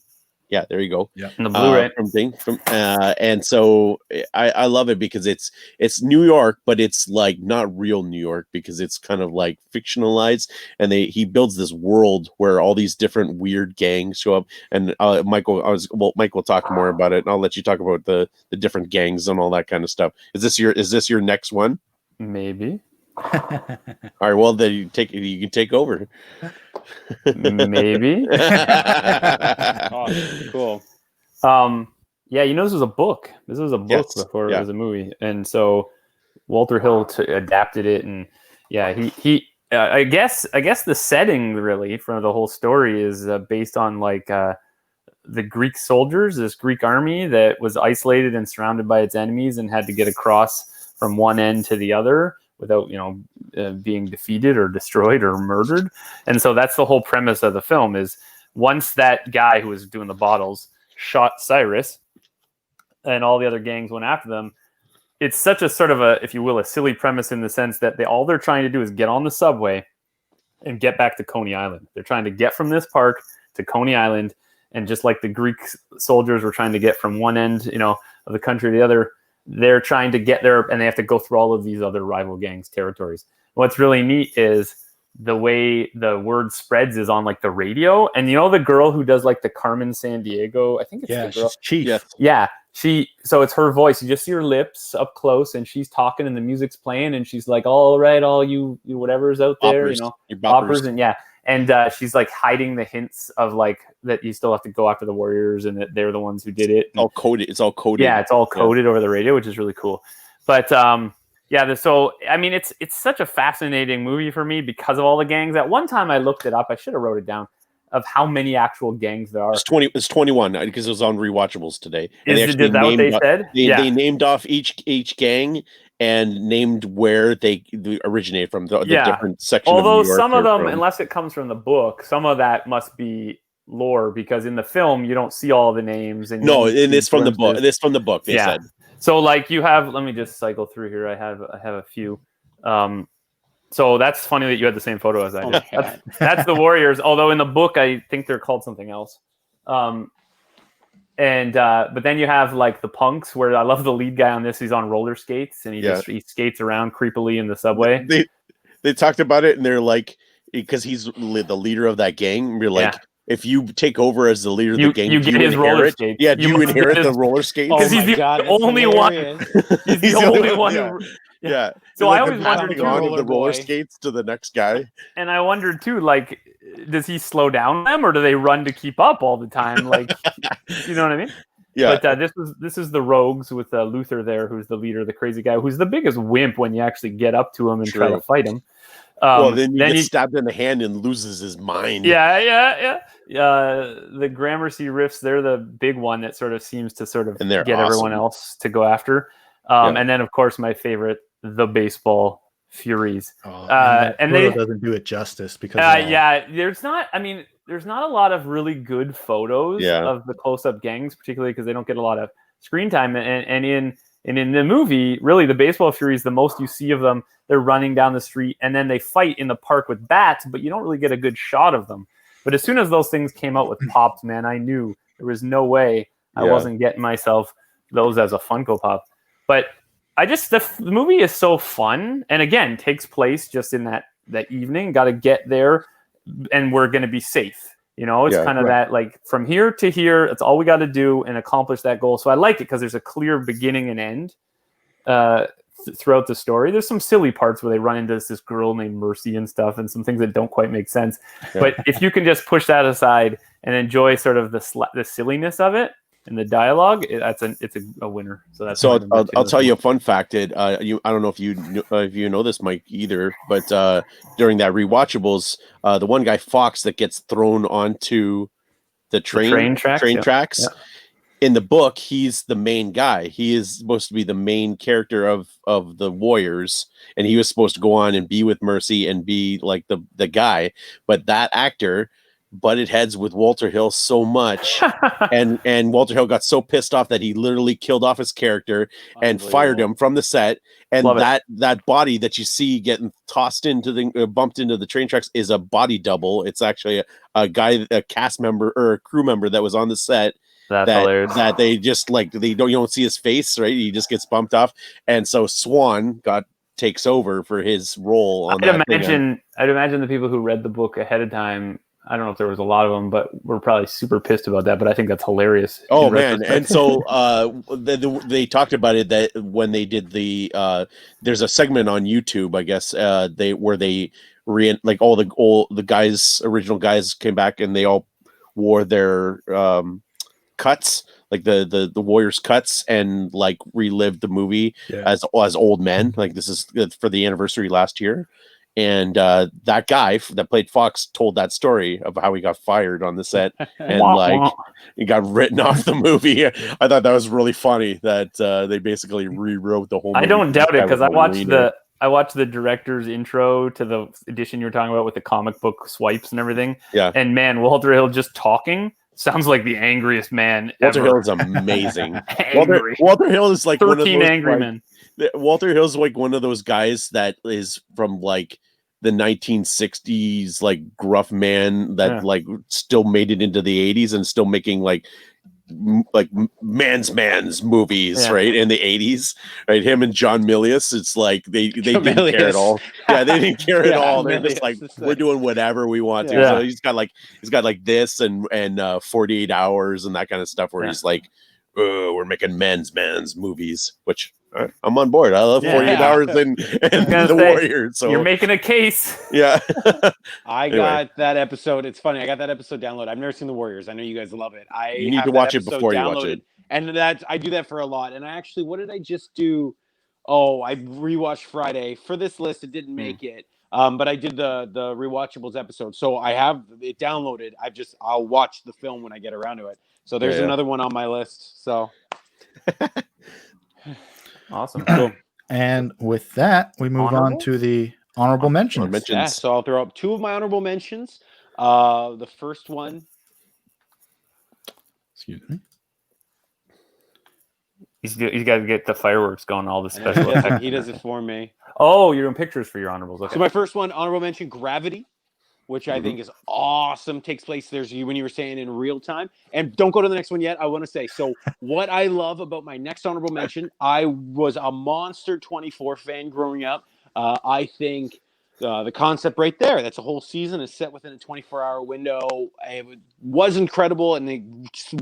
Yeah, there you go. Yeah, and the Blu-ray and so I love it because it's New York, but it's like not real New York because it's kind of like fictionalized, and he builds this world where all these different weird gangs show up. And Mike will talk more about it, and I'll let you talk about the different gangs and all that kind of stuff. Is this your next one? Maybe. All right, well then you can take over. Maybe. Awesome. Cool. Yeah, this was a book. This was a book before it was a movie, and so Walter Hill adapted it, and yeah, he I guess the setting really for the whole story is based on like the Greek soldiers, this Greek army that was isolated and surrounded by its enemies and had to get across from one end to the other without being defeated or destroyed or murdered. And so that's the whole premise of the film is once that guy who was doing the bottles shot Cyrus and all the other gangs went after them, it's such a sort of a, if you will, a silly premise in the sense that all they're trying to do is get on the subway and get back to Coney Island. They're trying to get from this park to Coney Island. And just like the Greek soldiers were trying to get from one end, of the country to the other, they're trying to get there, and they have to go through all of these other rival gangs' territories. What's really neat is the way the word spreads is on like the radio, and the girl who does like the Carmen Sandiego, I think it's the girl. She's Chief. Yeah, so it's her voice. You just see her lips up close, and she's talking, and the music's playing, and she's like, "All right, all you whatever's out there, Boppers. boppers," and yeah. and she's like hiding the hints of like that you still have to go after the Warriors and that they're the ones who did it. All coded. It's all coded. Yeah, it's all coded over the radio, which is really cool. But so I mean, it's such a fascinating movie for me because of all the gangs. At one time, I looked it up. I should have wrote it down of how many actual gangs there are. It's 20. It's 21 because it was on Rewatchables today. Is that what they said? They named off each gang and named where they originated from, the different sections. Although some of them, unless it comes from the book, some of that must be lore because in the film you don't see all the names. And it's from the book. It's from the book. They said. So like you have. Let me just cycle through here. I have a few. So that's funny that you had the same photo as I did. That's the Warriors. Although in the book, I think they're called something else. But then you have like the punks, where I love the lead guy on this. He's on roller skates and he skates around creepily in the subway. They talked about it and they're like, because he's the leader of that gang. We're like, if you take over as the leader of the gang, you get his roller skates. Yeah, do you inherit the roller skates? Because he's the only one. He's the only one who. Yeah. So I always wondered too, the roller skates to the next guy. And I wondered too, like, does he slow down them or do they run to keep up all the time? Like, you know what I mean? Yeah. But this is the Rogues with Luther there, who's the leader, the crazy guy, who's the biggest wimp when you actually get up to him and try to fight him. Then he gets stabbed in the hand and loses his mind. Yeah. The Gramercy riffs, they're the big one that sort of seems to sort of get everyone else to go after. And then, of course, my favorite, the Baseball Furies. And they doesn't do it justice because there's not a lot of really good photos of the close-up gangs, particularly because they don't get a lot of screen time. And in the movie, really, the Baseball Furies, the most you see of them, they're running down the street and then they fight in the park with bats, but you don't really get a good shot of them. But as soon as those things came out with pops, man, I knew there was no way I wasn't getting myself those as a Funko Pop. But the movie is so fun, and again, takes place just in that evening. Got to get there, and we're going to be safe. You know, it's kind of that, like, from here to here, that's all we got to do and accomplish that goal. So I like it because there's a clear beginning and end throughout the story. There's some silly parts where they run into this girl named Mercy and stuff, and some things that don't quite make sense. But if you can just push that aside and enjoy sort of the silliness of it, and the dialogue, it's a winner. So I'll tell you a fun fact. I don't know if you know this, Mike, either, but during that rewatchables, the one guy Fox that gets thrown onto the train tracks. In the book, he's the main guy. He is supposed to be the main character of the Warriors, and he was supposed to go on and be with Mercy and be like the guy. But that actor butted heads with Walter Hill so much, and Walter Hill got so pissed off that he literally killed off his character and fired him from the set. And that body that you see getting tossed into bumped into the train tracks is a body double. It's actually a cast member or a crew member that was on the set. That's hilarious. That they just like you don't see his face, right? He just gets bumped off, and so Swan takes over for his role. I'd imagine the people who read the book ahead of time, I don't know if there was a lot of them, but we're probably super pissed about that. But I think that's hilarious. Oh man! And so they talked about it that when they did there's a segment on YouTube, I guess like all the guys, original guys came back and they all wore their cuts, like the Warriors cuts, and like relived the movie as old men. Like this is for the anniversary last year. And that guy that played Fox told that story of how he got fired on the set and like he got written off the movie. I thought that was really funny that they basically rewrote the whole movie. I don't doubt it because I watched the director's intro to the edition you're talking about with the comic book swipes and everything. Yeah. And man, Walter Hill just talking sounds like the angriest man Walter ever. Hill is amazing. Walter Hill is like 13 one of those, angry men. Walter Hill's like one of those guys that is from like the 1960s, like gruff man that like still made it into the 80s and still making like man's movies, right, in the 80s, right? Him and John Milius, it's like they didn't care at all. Yeah, they didn't care at all. They're just like, we're doing whatever we want to. So he's got like this and 48 hours and that kind of stuff where he's like oh, we're making men's movies, which I'm on board. I love 48 Hours and The Warriors. So you're making a case. Yeah. I got that episode. It's funny. I got that episode downloaded. I've never seen The Warriors. I know you guys love it. You need to watch it before you watch it. And I do that for a lot. And I actually, what did I just do? Oh, I rewatched Friday for this list. It didn't make it. But I did the rewatchables episode. So I have it downloaded. I'll watch the film when I get around to it. So there's another one on my list. So awesome. Cool. And with that, we move on to the honorable mentions. Yeah, so I'll throw up two of my honorable mentions. The first one. Excuse me. He's got to get the fireworks going, all the special effects. He does it for me. Oh, you're doing pictures for your honorables. Okay. So my first one, honorable mention, Gravity, which I think is awesome. Takes place, when you were saying, in real time. And don't go to the next one yet. I want to say, so what I love about my next honorable mention, I was a monster 24 fan growing up. I think the concept right there, that's a whole season, is set within a 24-hour window. It was incredible, and they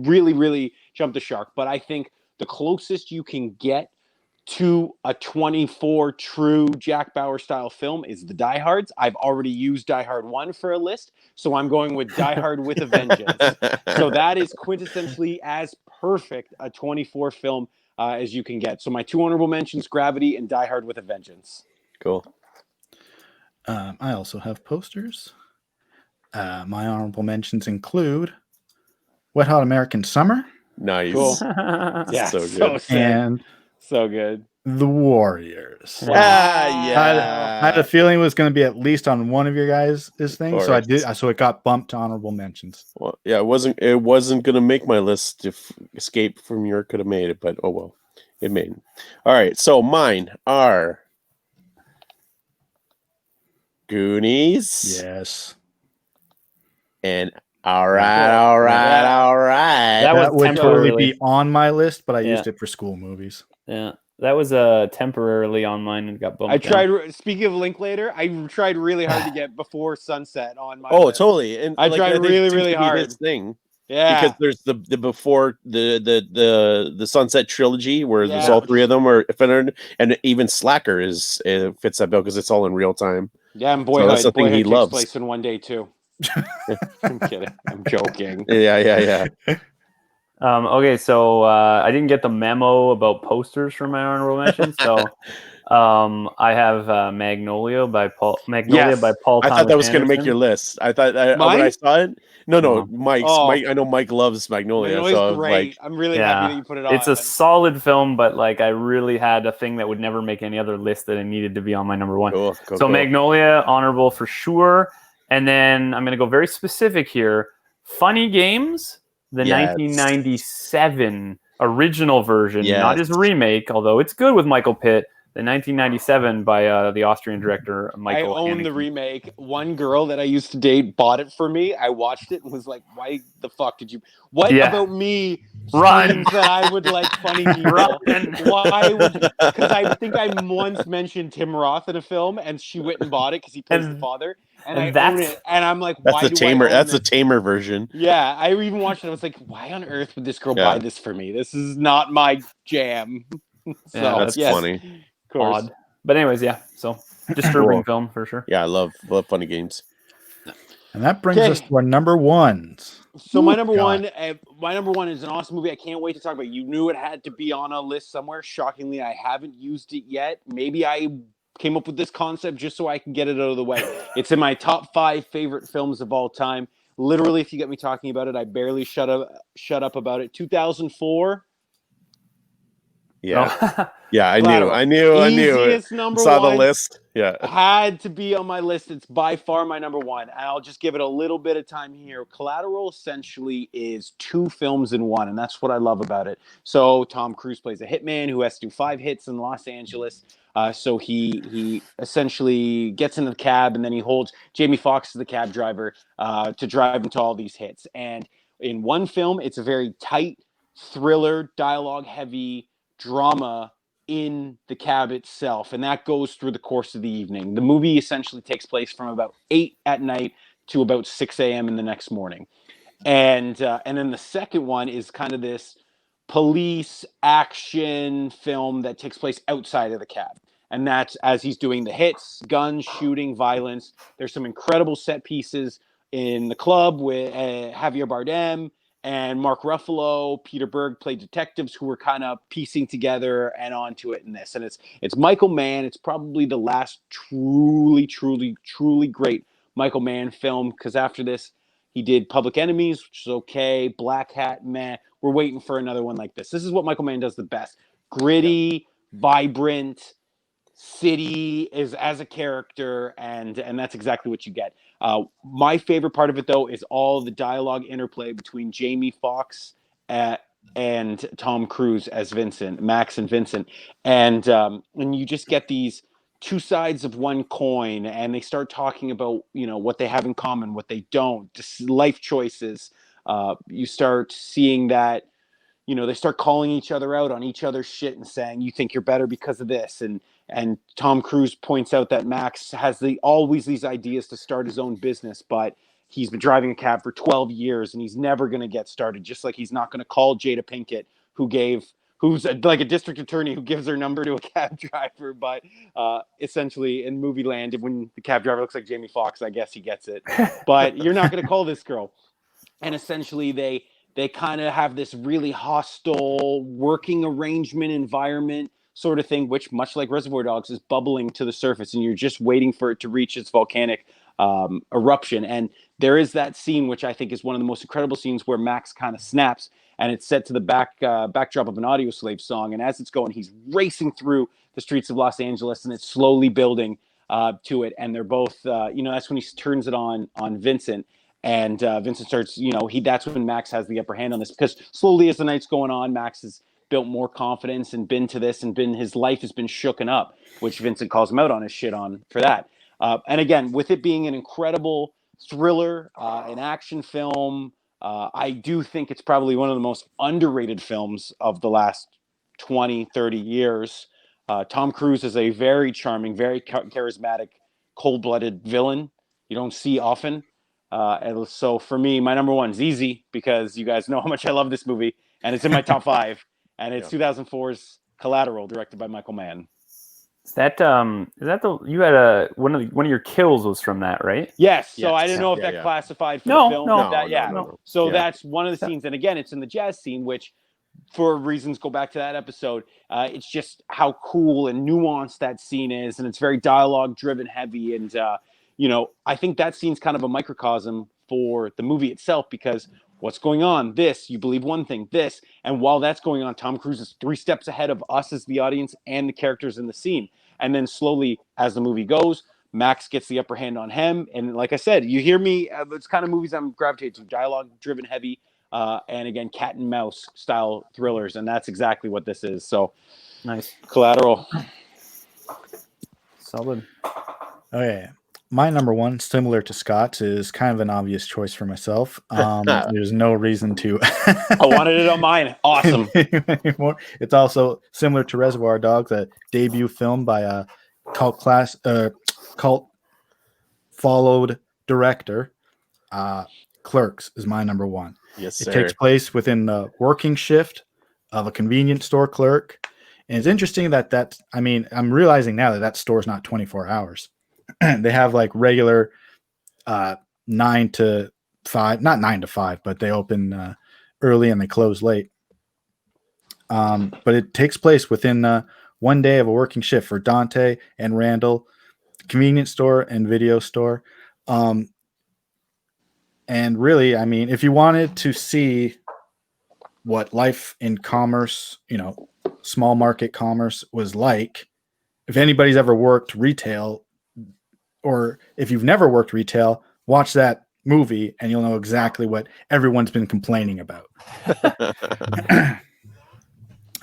really, really jumped the shark. But I think the closest you can get to a 24 true Jack Bauer style film is the Die Hards. I've already used Die Hard 1 for a list, so I'm going with Die Hard with a Vengeance. So that is quintessentially as perfect a 24 film as you can get. So my two honorable mentions, Gravity and Die Hard with a Vengeance. Cool. I also have posters. My honorable mentions include Wet Hot American Summer. Nice. Cool. Yeah, so good. And so good. The Warriors. Wow. Yeah. I had a feeling it was going to be at least on one of your guys' thing, so I did. So it got bumped to honorable mentions. Well, yeah, it wasn't going to make my list if Escape from New York could have made it, but oh well, it made it. All right, so mine are Goonies. Yes. And all right. That would totally be on my list, but I used it for school movies. Yeah, that was temporarily on mine and got bumped. I tried. Speaking of Linklater, I tried really hard to get Before Sunset on my. Oh, list. Totally. And I tried really hard. His thing. Yeah, because there's the before the Sunset trilogy where there's all three of them are, and even Slacker fits that bill because it's all in real time. Yeah, and Boyhood, that's the thing he loves. Place in one day too. I'm kidding. I'm joking. Yeah. Okay, so I didn't get the memo about posters for my honorable mention, so I have Magnolia by Paul. By Paul. I thought that was going to make Anderson. your list. I thought when I saw it. No, Mike's. Mike, I know Mike loves Magnolia. So great. I'm really happy that you put it on. It's a solid film, but like I really had a thing that would never make any other list that I needed to be on my number one. Cool. Magnolia, honorable for sure. And then I'm going to go very specific here. Funny Games, the 1997 original version, not his remake, although it's good with Michael Pitt. The 1997 by the Austrian director Michael. I own the remake. One girl that I used to date bought it for me. I watched it and was like, "Why the fuck did you? What about me? Run that I would like funny people? Why would? Because I think I once mentioned Tim Roth in a film, and she went and bought it because he plays the father. And I own it, and I'm like, "That's why the tamer. That's the tamer version." Yeah, I even watched it. I was like, "Why on earth would this girl buy this for me? This is not my jam." So that's funny. Odd. But anyways, so disturbing film for sure. Yeah, I love Funny Games. And that brings us to our number ones. So my number one is an awesome movie. I can't wait to talk about. You knew it had to be on a list somewhere. Shockingly, I haven't used it yet. Maybe I came up with this concept just so I can get it out of the way. It's in my top 5 favorite films of all time. Literally, if you get me talking about it, I barely shut up about it. 2004. Yeah. Yeah, I knew. Easiest number Saw one. the list. Yeah. Had to be on my list. It's by far my number one. And I'll just give it a little bit of time here. Collateral essentially is 2 films in one, and that's what I love about it. So Tom Cruise plays a hitman who has to do 5 hits in Los Angeles. So he essentially gets in the cab, and then he holds Jamie Foxx as the cab driver to drive him to all these hits. And in one film, it's a very tight thriller, dialogue-heavy drama in the cab itself, and that goes through the course of the evening. The movie essentially takes place from about 8 at night to about 6 a.m. in the next morning. And then the second one is kind of this police action film that takes place outside of the cab. And that's as he's doing the hits, guns, shooting, violence. There's some incredible set pieces in the club with Javier Bardem and Mark Ruffalo. Peter Berg played detectives who were kind of piecing together and onto it in this. And it's Michael Mann. It's probably the last truly great Michael Mann film, because after this, he did Public Enemies, which is okay. Black Hat, meh. We're waiting for another one like this. This is what Michael Mann does the best. Gritty, vibrant, city is as a character, and that's exactly what you get. My favorite part of it, though, is all the dialogue interplay between Jamie Foxx and Tom Cruise as Vincent, Max and Vincent. And you just get these two sides of one coin, and they start talking about, what they have in common, what they don't, just life choices. You start seeing that, they start calling each other out on each other's shit and saying, you think you're better because of this. And Tom Cruise points out that Max has always these ideas to start his own business, but he's been driving a cab for 12 years and he's never going to get started. Just like he's not going to call Jada Pinkett, who's like a district attorney who gives her number to a cab driver. But essentially in movie land, when the cab driver looks like Jamie Foxx, I guess he gets it. But you're not going to call this girl. And essentially they kind of have this really hostile working arrangement environment sort of thing, which, much like Reservoir Dogs, is bubbling to the surface, and you're just waiting for it to reach its volcanic eruption. And there is that scene, which I think is one of the most incredible scenes, where Max kind of snaps, and it's set to the backdrop of an Audio Slave song. And as it's going, he's racing through the streets of Los Angeles, and it's slowly building to it. And they're both, that's when he turns it on Vincent. And Vincent starts, that's when Max has the upper hand on this, because slowly as the night's going on, Max has built more confidence and been to this, and his life has been shooken up, which Vincent calls him out on his shit on for that. And again, with it being an incredible thriller, an action film, I do think it's probably one of the most underrated films of the last 20, 30 years. Tom Cruise is a very charming, very charismatic, cold-blooded villain you don't see often. And so for me, my number one is easy, because you guys know how much I love this movie, and it's in my top 5, and it's 2004's Collateral, directed by Michael Mann. Is that the you had one of your kills was from that, right? Yes. So I didn't know if that classified for the film. No. So that's one of the scenes, and again, it's in the jazz scene, which, for reasons, go back to that episode. It's just how cool and nuanced that scene is, and it's very dialogue driven, heavy, and I think that scene's kind of a microcosm for the movie itself, because what's going on? This, you believe one thing, this. And while that's going on, Tom Cruise is 3 steps ahead of us as the audience and the characters in the scene. And then slowly, as the movie goes, Max gets the upper hand on him. And like I said, you hear me, it's kind of movies I'm gravitating to, dialogue-driven, heavy, and again, cat and mouse style thrillers. And that's exactly what this is. So, nice. Collateral. Solid. Okay. My number one, similar to Scott's, is kind of an obvious choice for myself. There's no reason to. I wanted it on mine. Awesome. It's also similar to Reservoir Dogs, a debut film by a cult followed director. Clerks is my number one. Yes, sir. It takes place within the working shift of a convenience store clerk. And it's interesting I'm realizing now that store is not 24 hours. They have like regular 9 to 5, not 9 to 5, but they open early and they close late. But it takes place within one day of a working shift for Dante and Randall, convenience store and video store. And really, if you wanted to see what life in commerce, small market commerce was like, if anybody's ever worked retail, or if you've never worked retail, watch that movie and you'll know exactly what everyone's been complaining about.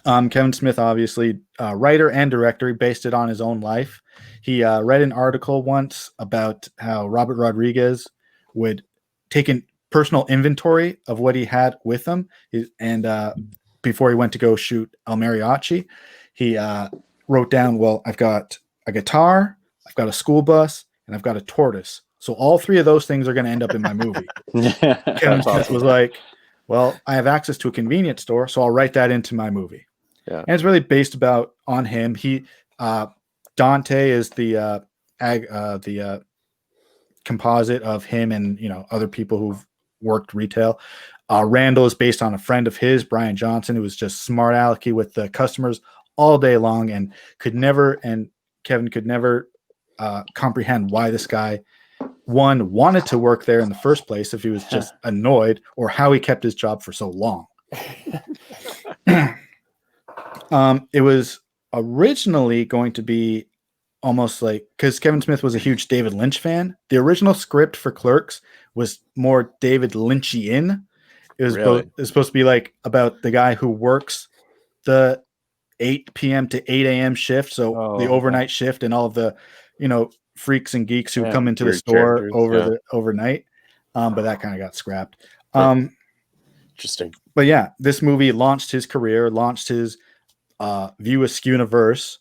Kevin Smith, obviously, writer and director, he based it on his own life. He read an article once about how Robert Rodriguez would take a personal inventory of what he had with him. And before he went to go shoot El Mariachi, he wrote down, well, I've got a guitar, I've got a school bus, and I've got a tortoise. So all 3 of those things are going to end up in my movie. Kevin Smith was like, Well, I have access to a convenience store, so I'll write that into my movie. Yeah. And it's really based on him. Dante is the composite of him and other people who've worked retail. Randall is based on a friend of his, Brian Johnson, who was just smart alecky with the customers all day long and Kevin could never comprehend why this guy wanted to work there in the first place, if he was just annoyed, or how he kept his job for so long. It was originally going to be almost like, because Kevin Smith was a huge David Lynch fan, the original script for Clerks was more David Lynchian. It was Really? it's supposed to be like about the guy who works the 8 p.m. to 8 a.m. shift, so the overnight shift, and all of the freaks and geeks who come into the store overnight. But that kind of got scrapped. Interesting. But yeah, this movie launched his career, launched his View Askew-niverse.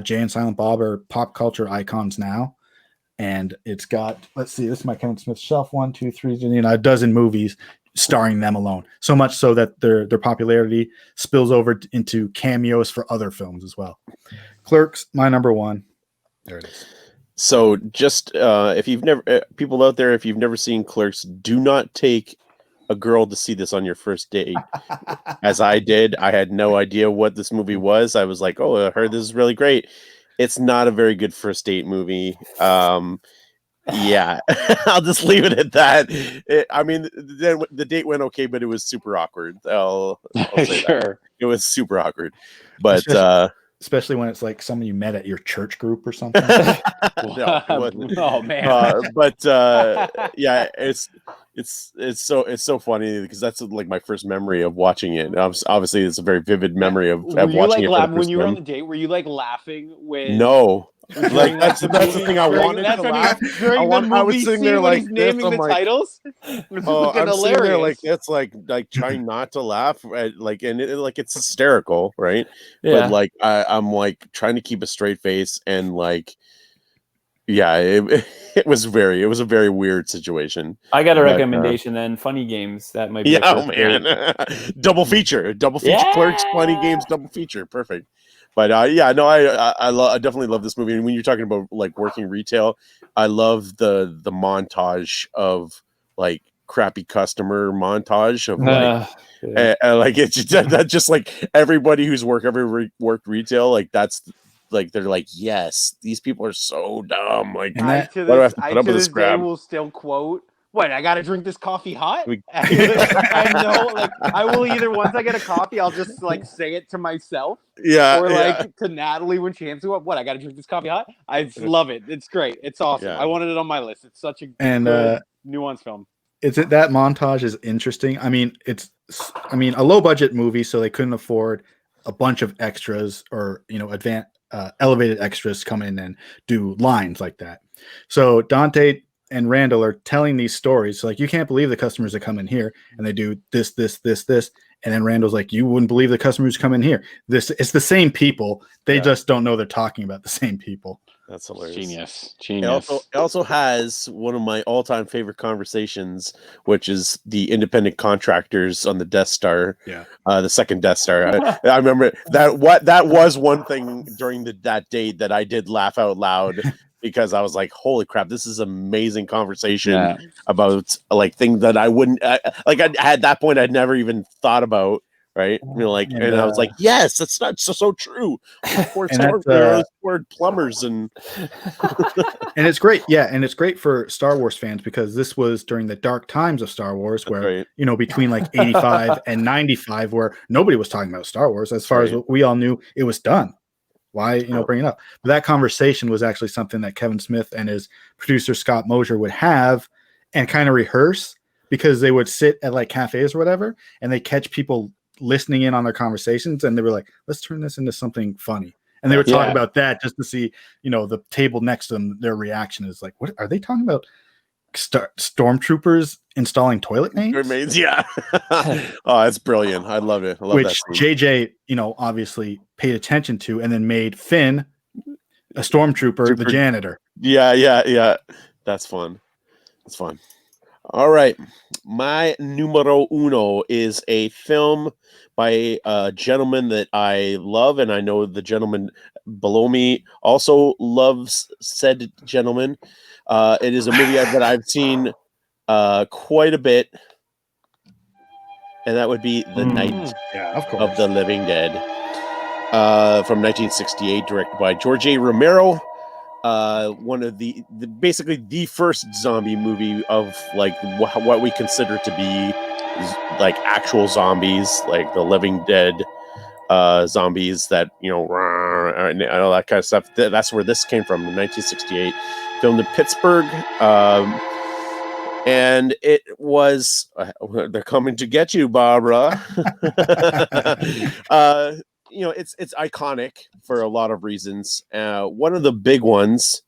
Jay and Silent Bob are pop culture icons now. And it's got, let's see, this is my Kevin Smith shelf, 1, 2, 3, a dozen movies starring them alone. So much so that their popularity spills over into cameos for other films as well. Clerks, my number one. There it is. So just if you've never, people out there, if you've never seen Clerks, do not take a girl to see this on your first date. As I did, I had no idea what this movie was. I was like, oh, I heard this is really great. It's not a very good first date movie. Yeah, I'll just leave it at that. Then the date went okay, but it was super awkward. I'll say that. It was super awkward. But especially when it's like someone you met at your church group or something. No, oh man. Yeah, it's so funny because that's like my first memory of watching it. Obviously, it's a very vivid memory of watching it. When you were on the date, were you like laughing when? No. Like that's the thing I wanted to laugh. I was sitting there like naming the titles. Oh, I'm sitting there like it's like trying not to laugh at, like, and it's hysterical, right? Yeah. But like I'm like trying to keep a straight face, and like, yeah, it was a very weird situation. I got a recommendation then. Funny Games, that might be. Yeah, oh man, double feature, Clerks, Funny Games, double feature, perfect. But I definitely love this movie. And when you're talking about like working retail, I love the montage of like crappy customer montage of like, like it's just like everybody who's worked retail, like that's like they're like, yes, these people are so dumb. Like, why do I have to put up with this crap? Will still quote, "What? I got to drink this coffee hot." I know, like I will either once I get a coffee, I'll just like say it to myself. Yeah, or like to Natalie when she hands me up. What? I got to drink this coffee hot. I love it. It's great. It's awesome. Yeah. I wanted it on my list. It's such a good, nuanced film. That montage is interesting. I mean, a low budget movie, so they couldn't afford a bunch of extras or elevated extras come in and do lines like that. So Dante and Randall are telling these stories. So like, you can't believe the customers that come in here, and they do this, and then Randall's like, you wouldn't believe the customers come in here. It's the same people. They just don't know they're talking about the same people. That's hilarious. Genius. It also has one of my all-time favorite conversations, which is the independent contractors on the Death Star. Yeah. The second Death Star. I remember that was one thing during that date that I did laugh out loud. Because I was like, holy crap, this is amazing conversation about like things that I wouldn't like. At that point, I'd never even thought about, right? And I was like, yes, that's not so true. Poor plumbers and and it's great. Yeah. And it's great for Star Wars fans because this was during the dark times of Star Wars where, between like 85 and 95, where nobody was talking about Star Wars. As far as we all knew, it was done. Why, bring it up? But that conversation was actually something that Kevin Smith and his producer Scott Mosier would have and kind of rehearse, because they would sit at like cafes or whatever, and they catch people listening in on their conversations, and they were like, let's turn this into something funny. And they would talk about that just to see, the table next to them, their reaction is like, what are they talking about? Stormtroopers installing toilet names? Yeah. Oh, that's brilliant. I love it. I love which that JJ, obviously paid attention to, and then made Finn a stormtrooper, the janitor. Yeah. That's fun. It's fun. All right. My numero uno is a film by a gentleman that I love, and I know the gentleman below me also loves said gentleman. It is a movie that I've seen quite a bit, and that would be The Night of the Living Dead from 1968, directed by George A. Romero. One of the basically the first zombie movie of like what we consider to be like actual zombies, like the Living Dead zombies that and all that kind of stuff. That's where this came from in 1968, filmed in Pittsburgh. And it was they're coming to get you, Barbara. It's iconic for a lot of reasons. One of the big ones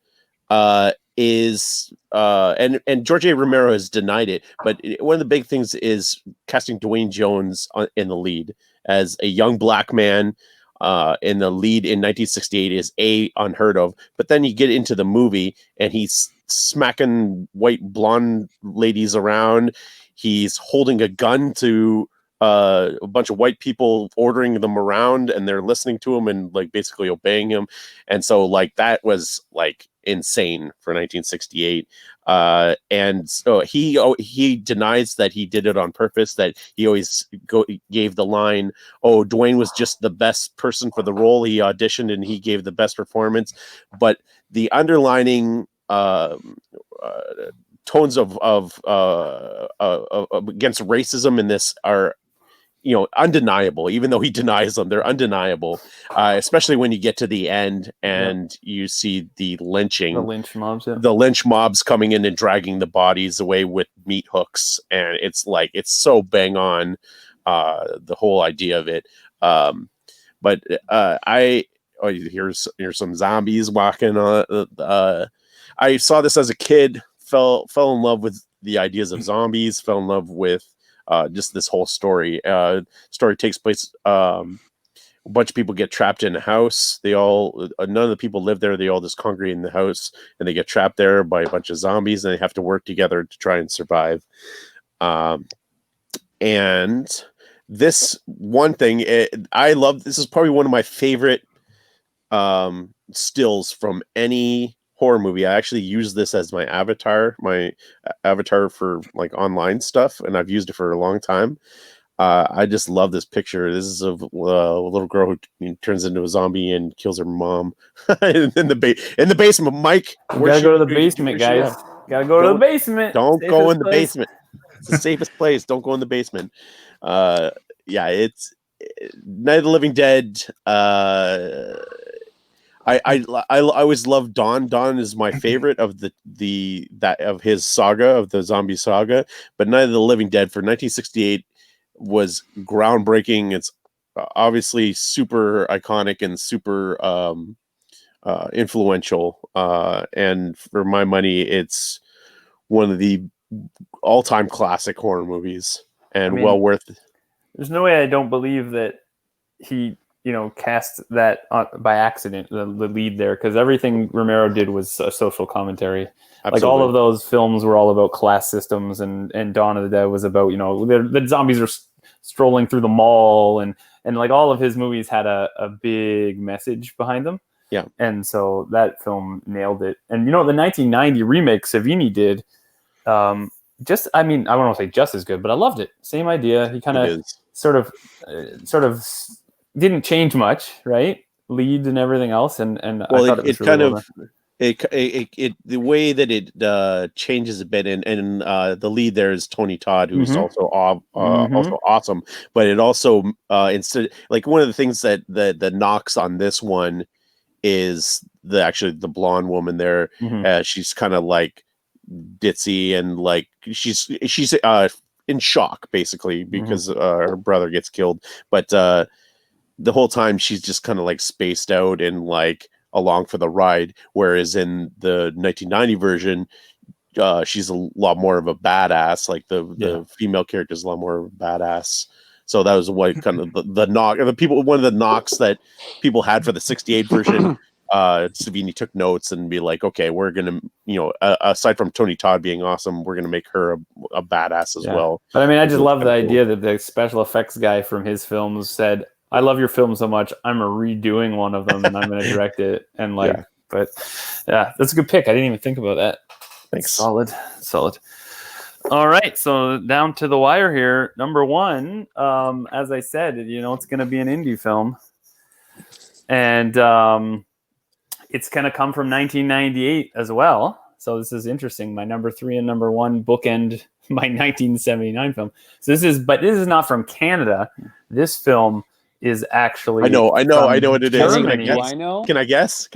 is and George A. Romero has denied it, but one of the big things is casting Dwayne Jones in the lead as a young black man. In the lead in 1968 is unheard of, but then you get into the movie and he's smacking white blonde ladies around. He's holding a gun to a bunch of white people, ordering them around, and they're listening to him and like basically obeying him. And so like that was like insane for 1968. And so he denies that he did it on purpose, that he always gave the line, oh, Dwayne was just the best person for the role. He auditioned and he gave the best performance. But the underlining tones of against racism in this are undeniable. Even though he denies them, they're undeniable, especially when you get to the end and you see the lynching, the lynch mobs coming in and dragging the bodies away with meat hooks, and it's so bang on the whole idea of it. Here's some zombies walking on. I saw this as a kid, fell in love with the ideas of zombies, fell in love with just this whole story. Story takes place. A bunch of people get trapped in a house. None of the people live there. They all just congregate in the house, and they get trapped there by a bunch of zombies, and they have to work together to try and survive. And this one thing, I love. This is probably one of my favorite stills from any horror movie. I actually use this as my avatar for like online stuff, and I've used it for a long time. I just love this picture. This is a little girl who turns into a zombie and kills her mom in the basement. Mike, you gotta go to the basement, guys. Gotta go to the basement. Don't go in the basement. It's the safest place. Don't go in the basement. It's Night of the Living Dead. I always loved Dawn. Dawn is my favorite of of his saga, of the zombie saga. But Night of the Living Dead for 1968 was groundbreaking. It's obviously super iconic and super influential. And for my money, it's one of the all-time classic horror movies, and well worth it. There's no way I don't believe that he cast that by accident, the lead there, because everything Romero did was a social commentary. Absolutely. Like all of those films were all about class systems, and Dawn of the Dead was about the zombies are strolling through the mall, and like all of his movies had a big message behind them. Yeah, and so that film nailed it. And the 1990 remake Savini did, I don't want to say just as good, but I loved it. Same idea. He kind of sort of didn't change much, right? Lead and everything else, and well, I thought it was really the way that it changes a bit, and the lead there is Tony Todd, who's also awesome. But it also instead, like, one of the things that knocks on this one is the blonde woman there. She's kind of like ditzy, and like she's in shock basically because her brother gets killed, but the whole time she's just kind of like spaced out and like along for the ride. Whereas in the 1990 version, she's a lot more of a badass. Like the female character is a lot more of a badass. So that was what kind of the knock. One of the knocks that people had for the 68 version Savini took notes and be like, okay, we're gonna, aside from Tony Todd being awesome, we're gonna make her a badass as well. But I mean, I just love the idea that the special effects guy from his films said, I love your film so much, I'm redoing one of them and I'm going to direct it. And but yeah, that's a good pick. I didn't even think about that. Thanks. Solid. All right. So down to the wire here. Number one, as I said, it's going to be an indie film. And it's going to come from 1998 as well. So this is interesting. My number 3 and number 1 bookend my 1979 film. So this is not from Canada. This film is actually. I know what it is. Germany. I know. Can I guess?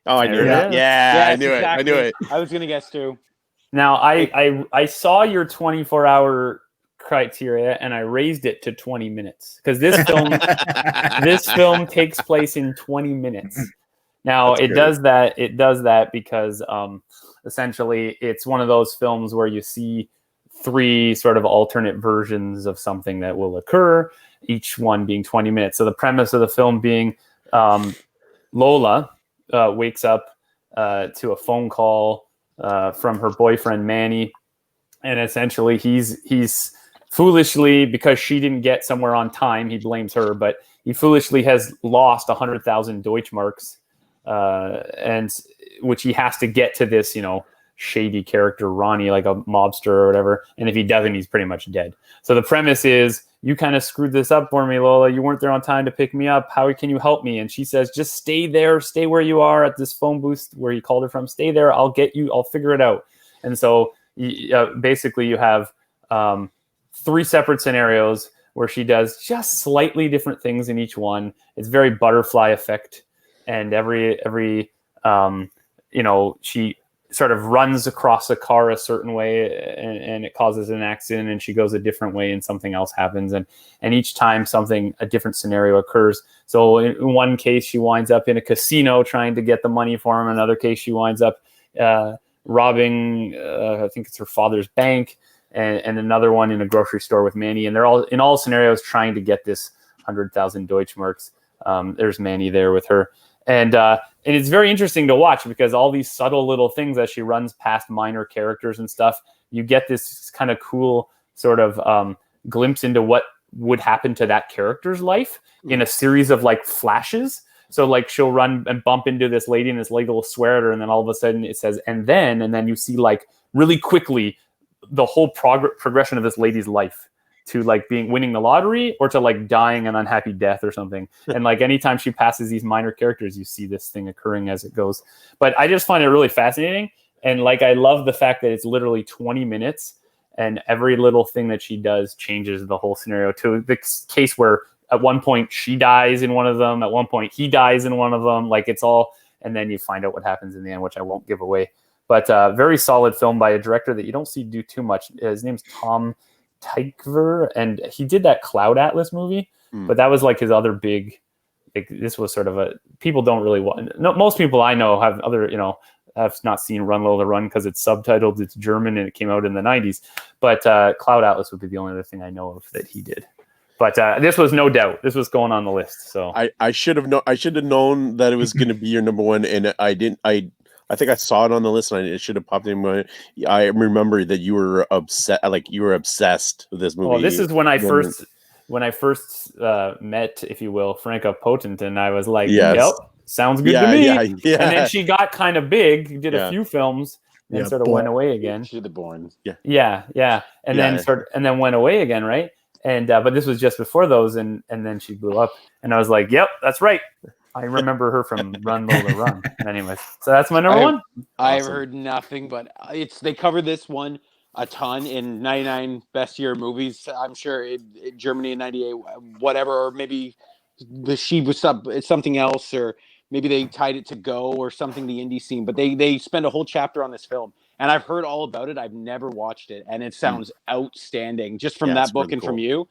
I knew it. Yeah, I knew it. I was gonna guess too. Now I saw your 24-hour criteria and I raised it to 20 minutes because this film takes place in 20 minutes. Now it does that because essentially it's one of those films where you see 3 sort of alternate versions of something that will occur, each one being 20 minutes. So the premise of the film being Lola wakes up to a phone call from her boyfriend Manny, and essentially he's foolishly, because she didn't get somewhere on time, he blames her, but he foolishly has lost 100,000 Deutschmarks, and which he has to get to this, shady character Ronnie, like a mobster or whatever. And if he doesn't, he's pretty much dead. So the premise is, you kind of screwed this up for me, Lola. You weren't there on time to pick me up. How can you help me? And she says, just stay there. Stay where you are at this phone booth where he called her from. Stay there. I'll get you. I'll figure it out. And so basically you have 3 separate scenarios where she does just slightly different things in each one. It's very butterfly effect. And every she sort of runs across a car a certain way and it causes an accident, and she goes a different way and something else happens. And each time a different scenario occurs. So in one case, she winds up in a casino trying to get the money for him. In another case, she winds up robbing, I think it's her father's bank, and another one in a grocery store with Manny. And they're all in all scenarios trying to get this 100,000 Deutschmarks. There's Manny there with her. And it's very interesting to watch because all these subtle little things as she runs past minor characters and stuff, you get this kind of cool sort of glimpse into what would happen to that character's life in a series of like flashes. So like she'll run and bump into this lady and this lady will swear at her. And then all of a sudden it says, and then you see like really quickly the whole progression of this lady's life to like winning the lottery or to like dying an unhappy death or something. And like anytime she passes these minor characters, you see this thing occurring as it goes. But I just find it really fascinating. And like, I love the fact that it's literally 20 minutes and every little thing that she does changes the whole scenario to the case where at one point she dies in one of them. At one point he dies in one of them. Like it's all, and then you find out what happens in the end, which I won't give away. But very solid film by a director that you don't see do too much. His name's Tom Tykwer, and he did that Cloud Atlas movie, but that was like his other big, like, this was sort of a, people don't really want, no, most people I know have other, have not seen Run Lola Run because it's subtitled, it's German, and it came out in the 90s. But Cloud Atlas would be the only other thing I know of that he did. But this was no doubt, this was going on the list. So I should have known that it was going to be your number one, and I didn't. I think I saw it on the list, and it should have popped in. I remember that you were obsessed with this movie. Well, this is when I first met, if you will, Franca Potent, and I was like, "Yep, sounds good to me." Yeah. And then she got kind of big, did a few films, and sort of went away again. She's the Bourne. Yeah, and then went away again, right? And but this was just before those, and then she blew up, and I was like, "Yep, that's right." I remember her from Run Lola Run. Anyways, so that's my number one. I've heard nothing but they covered this one a ton in 99 best year movies. I'm sure Germany in 98, whatever, or maybe she was something else, or maybe they tied it to Go or something, the indie scene. But they spend a whole chapter on this film, and I've heard all about it. I've never watched it, and it sounds outstanding just from that book really and cool. From you.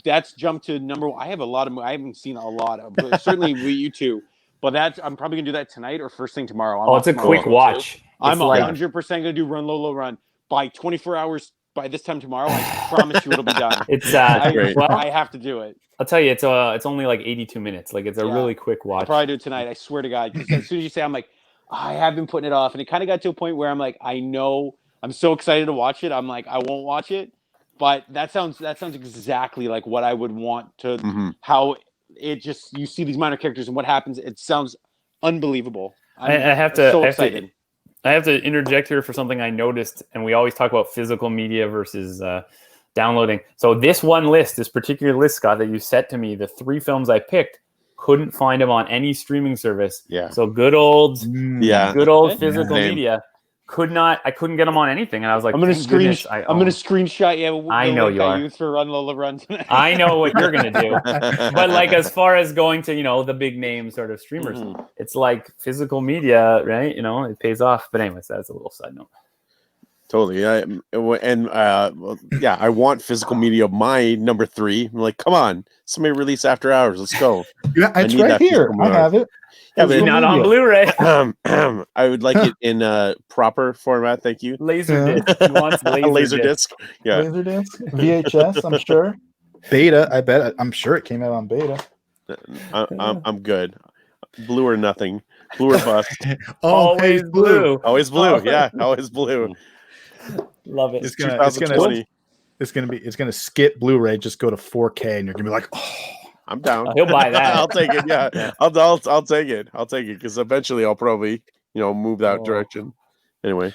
That's jumped to number one. I have a lot of. I haven't seen a lot of. Certainly you two, but I'm probably gonna do that tonight or first thing tomorrow. It's a quick watch. I'm 100% gonna do Run Lola Run by 24 hours by this time tomorrow, I promise you it'll be done. It's great. well, I have to do it. I'll tell you, it's only like 82 minutes. Like it's a really quick watch. I'll probably do it tonight. I swear to God. Because as soon as you say, I'm like, I have been putting it off, and it kind of got to a point where I'm like, I know I'm so excited to watch it. I'm like, I won't watch it, but that sounds exactly like what I would want to. How it just you see these minor characters and what happens. It sounds unbelievable. I have to. So excited. I have to interject here for something I noticed, and we always talk about physical media versus downloading. So this particular list, Scott, that you set to me, the 3 films I picked, couldn't find them on any streaming service. Yeah. So good old physical media. I couldn't get them on anything, and I was like, I'm gonna screenshot. Yeah, I know you are. Use for Run Lola Run tonight. I know what you're gonna do, but like as far as going to the big name sort of streamers, it's like physical media, right? It pays off. But anyways, that's a little side note. Totally. I want physical media. My number 3. I'm like, come on, somebody release After Hours. Let's go. Yeah, it's right here. I have it. Yeah, but not on Blu-ray. I would like it in proper format. Thank you. Laserdisc. He wants Laserdisc. Yeah. Laserdisc. VHS. I'm sure. Beta. I bet. I'm sure it came out on beta. I'm good. Blue or nothing. Blue or bust. Always blue. Always blue. Yeah. Always blue. Love it. It's gonna skip Blu-ray. Just go to 4K, and you're gonna be like, oh. I'm down. He'll buy that. I'll take it. Yeah. I'll take it. I'll take it because eventually I'll probably move that direction. Anyway.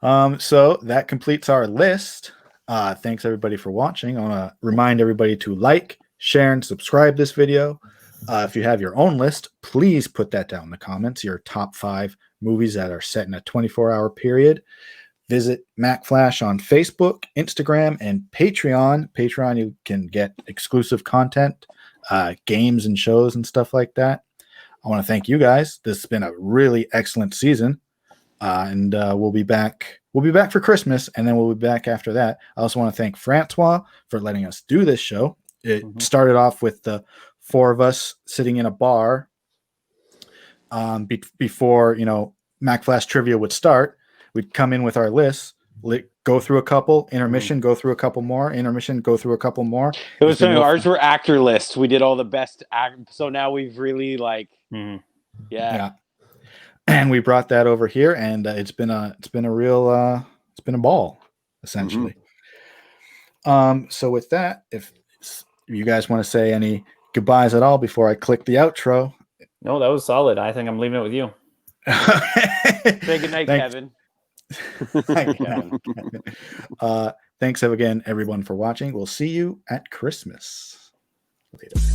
So that completes our list. Thanks everybody for watching. I want to remind everybody to like, share, and subscribe this video. If you have your own list, please put that down in the comments. Your top 5 movies that are set in a 24-hour period. Visit Mack Flash on Facebook, Instagram, and Patreon. Patreon, you can get exclusive content, games and shows and stuff like that. I want to thank you guys. This has been a really excellent season, and we'll be back. We'll be back for Christmas, and then we'll be back after that. I also want to thank Francois for letting us do this show. It started off with the 4 of us sitting in a bar before Mack Flash trivia would start. We'd come in with our lists, go through a couple, intermission, go through a couple more, intermission, go through a couple more. It was funny. Ours were actor lists. We did all the best so now we've really yeah. And we brought that over here, and it's been a ball, essentially. So with that, if you guys want to say any goodbyes at all before I click the outro. No, that was solid. I think I'm leaving it with you. Say good night, Kevin. Thanks again, everyone, for watching. We'll see you at Christmas. Later.